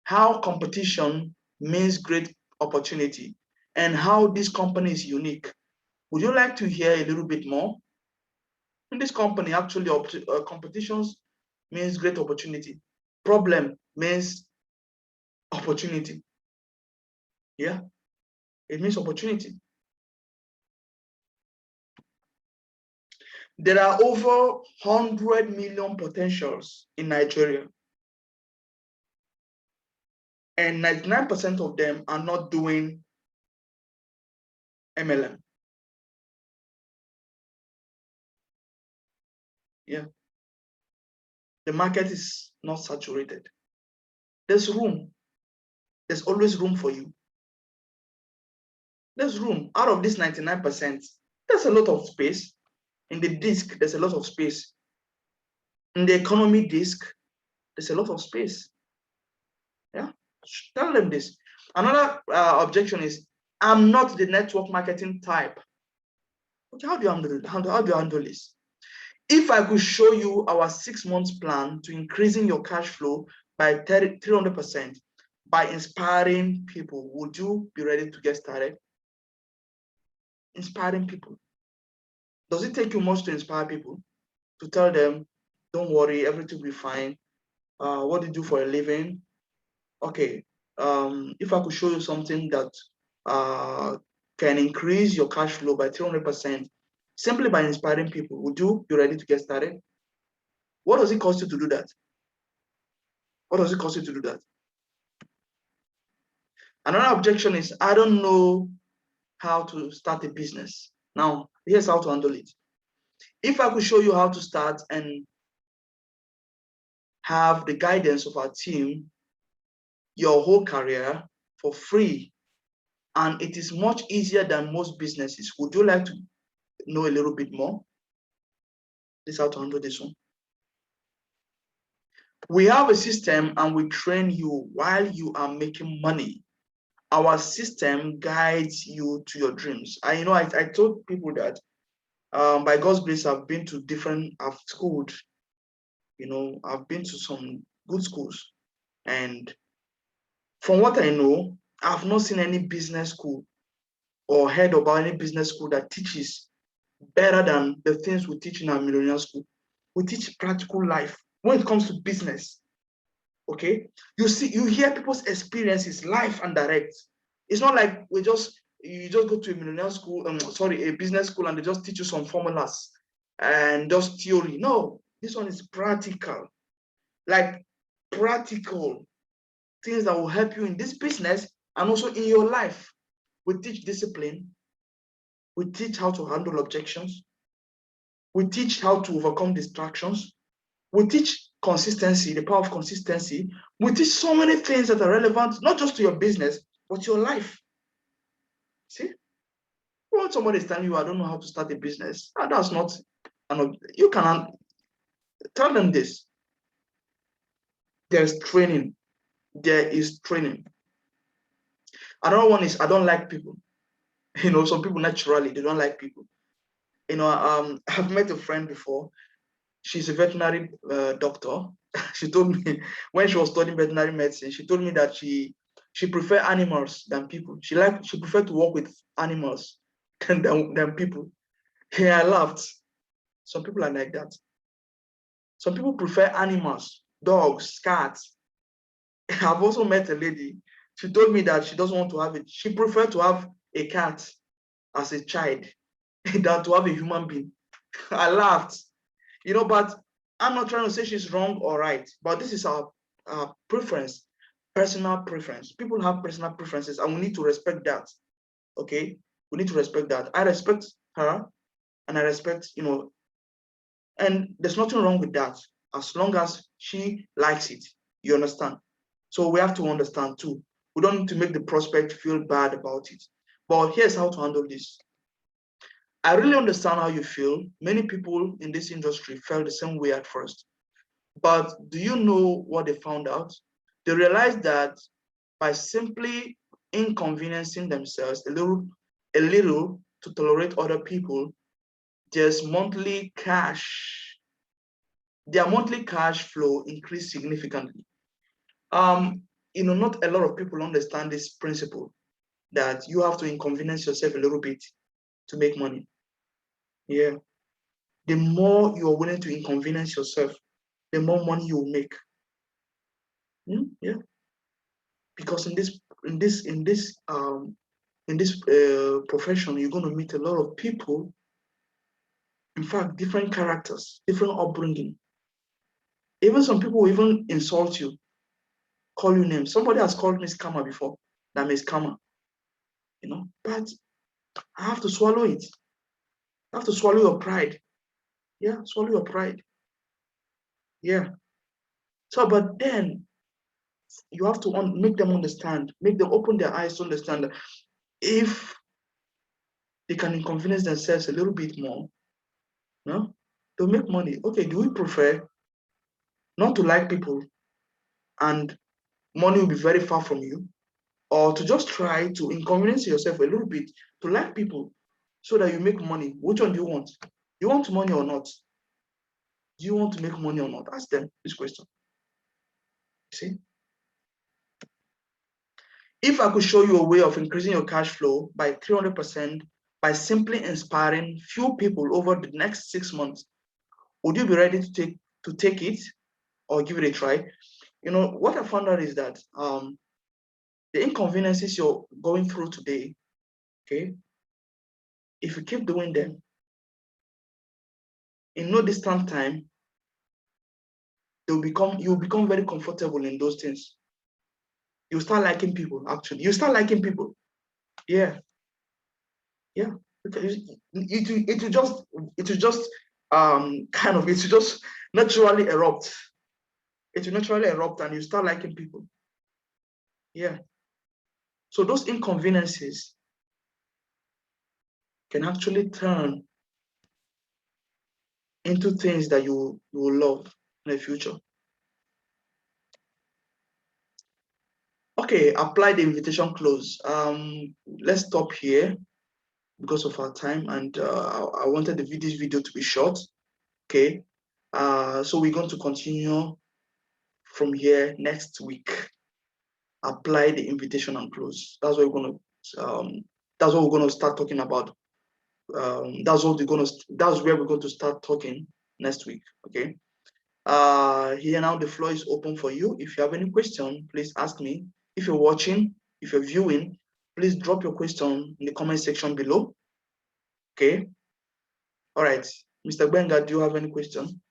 how competition means great opportunity and how this company is unique, would you like to hear a little bit more? In this company, actually, competitions means great opportunity. Problem means opportunity. Yeah, it means opportunity. There are over 100 million potentials in Nigeria. And 99% of them are not doing MLM. Yeah. The market is not saturated. There's room. There's always room for you. There's room. Out of this 99%, there's a lot of space. In the disk, there's a lot of space. In the economy disk, there's a lot of space. Yeah. Tell them this. Another objection is, I'm not the network marketing type. Okay, how do you handle this? If I could show you our 6 months plan to increasing your cash flow by 300% by inspiring people, would you be ready to get started? Inspiring people. Does it take you much to inspire people? To tell them, don't worry, everything will be fine. What do you do for a living? Okay, if I could show you something that can increase your cash flow by 300% simply by inspiring people, would you be ready to get started? What does it cost you to do that? What does it cost you to do that? Another objection is, I don't know how to start a business. Now, here's how to handle it. If I could show you how to start and have the guidance of our team your whole career for free, and it is much easier than most businesses, would you like to know a little bit more? This is how to handle this one. We have a system and we train you while you are making money. Our system guides you to your dreams. I told people that by God's grace, I've schooled, I've been to some good schools. And from what I know, I've not seen any business school or heard about any business school that teaches better than the things we teach in our millionaire school. We teach practical life when it comes to business. Okay, you hear people's experiences live and direct. It's not like you just go to a millionaire school, a business school, and they just teach you some formulas and just theory. No, this one is practical, like practical things that will help you in this business and also in your life. We teach discipline, We teach how to handle objections. We teach how to overcome distractions. We teach consistency, the power of consistency. We teach so many things that are relevant, not just to your business, but to your life. See? When somebody is telling you, I don't know how to start a business, that's not you can tell them this. There's training. There is training. Another one is, I don't like people. Some people naturally, they don't like people. I've met a friend before. She's a veterinary doctor. She told me when she was studying veterinary medicine, she told me that she prefers animals than people. She prefer to work with animals than people. Yeah, I laughed. Some people are like that. Some people prefer animals, dogs, cats. I've also met a lady. She told me that she doesn't want to have it. She prefers to have a cat as a child than to have a human being. I laughed. But I'm not trying to say she's wrong or right, but this is our preference, personal preference. People have personal preferences, and we need to respect that. Okay, we need to respect that. I respect her, and I respect, and there's nothing wrong with that as long as she likes it. You understand? So we have to understand too. We don't need to make the prospect feel bad about it. But here's how to handle this. I really understand how you feel. Many people in this industry felt the same way at first. But do you know what they found out? They realized that by simply inconveniencing themselves a little to tolerate other people, their monthly cash flow increased significantly. Not a lot of people understand this principle that you have to inconvenience yourself a little bit to make money. Yeah. The more you're willing to inconvenience yourself, the more money you will make. Yeah. Because in this profession, you're going to meet a lot of people. In fact, different characters, different upbringing. Even some people will even insult you, call you names. Somebody has called me scammer before. That means scammer. But I have to swallow it. I have to swallow your pride. Yeah, swallow your pride. Yeah. So, but then you have to make them understand, make them open their eyes to understand that if they can inconvenience themselves a little bit more, they'll make money. Okay, do we prefer not to like people and money will be very far from you, or to just try to inconvenience yourself a little bit to like people so that you make money? Which one do you want? Do you want money or not? Do you want to make money or not? Ask them this question. See? If I could show you a way of increasing your cash flow by 300% by simply inspiring few people over the next 6 months, would you be ready to take it or give it a try? What I found out is that the inconveniences you're going through today, okay, if you keep doing them, in no distant time, you'll become very comfortable in those things. You start liking people, actually. You start liking people. Yeah. Yeah. It will just naturally erupt. It will naturally erupt and you start liking people. Yeah. So those inconveniences can actually turn into things that you will love in the future. Okay, apply the invitation clause. Let's stop here because of our time, and I wanted this video to be short. Okay, so we're going to continue from here next week. Apply the invitation and close. That's what we're going to start talking about. That's where we're going to start talking next week. Okay. Here now the floor is open for you. If you have any question, please ask me. If you're watching, if you're viewing, please drop your question in the comment section below. Okay. All right. Mr. Benga, do you have any question?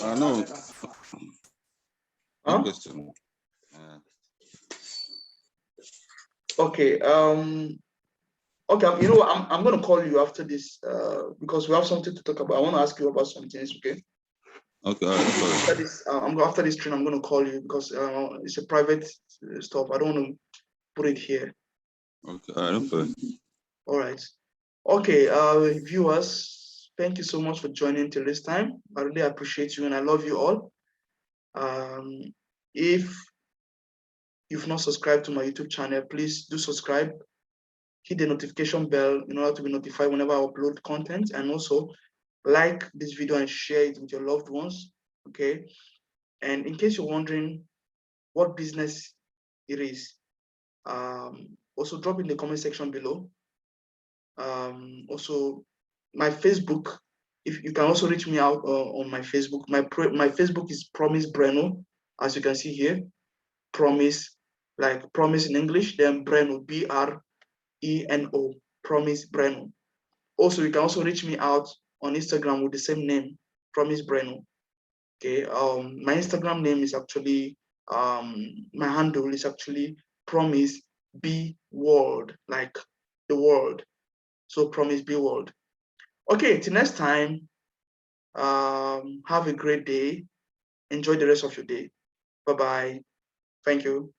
No. No question. Okay. Okay. You know, I'm gonna call you after this because we have something to talk about. I want to ask you about some things. Okay. Okay, all right, no problem. After this, after this train, I'm gonna call you because it's a private stuff. I don't want to put it here. Okay, all right, no problem. All right. Okay, viewers, thank you so much for joining till this time. I really appreciate you and I love you all. If you've not subscribed to my YouTube channel, please do subscribe. Hit the notification bell in order to be notified whenever I upload content, and also like this video and share it with your loved ones. Okay. And in case you're wondering what business it is, also drop in the comment section below. Also, my Facebook, if you can also reach me out on my Facebook. My Facebook is Promise Breno, as you can see here. Promise, like promise in English, then Breno, Breno, Promise Breno. Also, you can also reach me out on Instagram with the same name, Promise Breno. Okay. My Instagram name is actually my handle is actually Promise Be World, like the world. So Promise Be World. Okay, till next time, have a great day. Enjoy the rest of your day. Bye-bye. Thank you.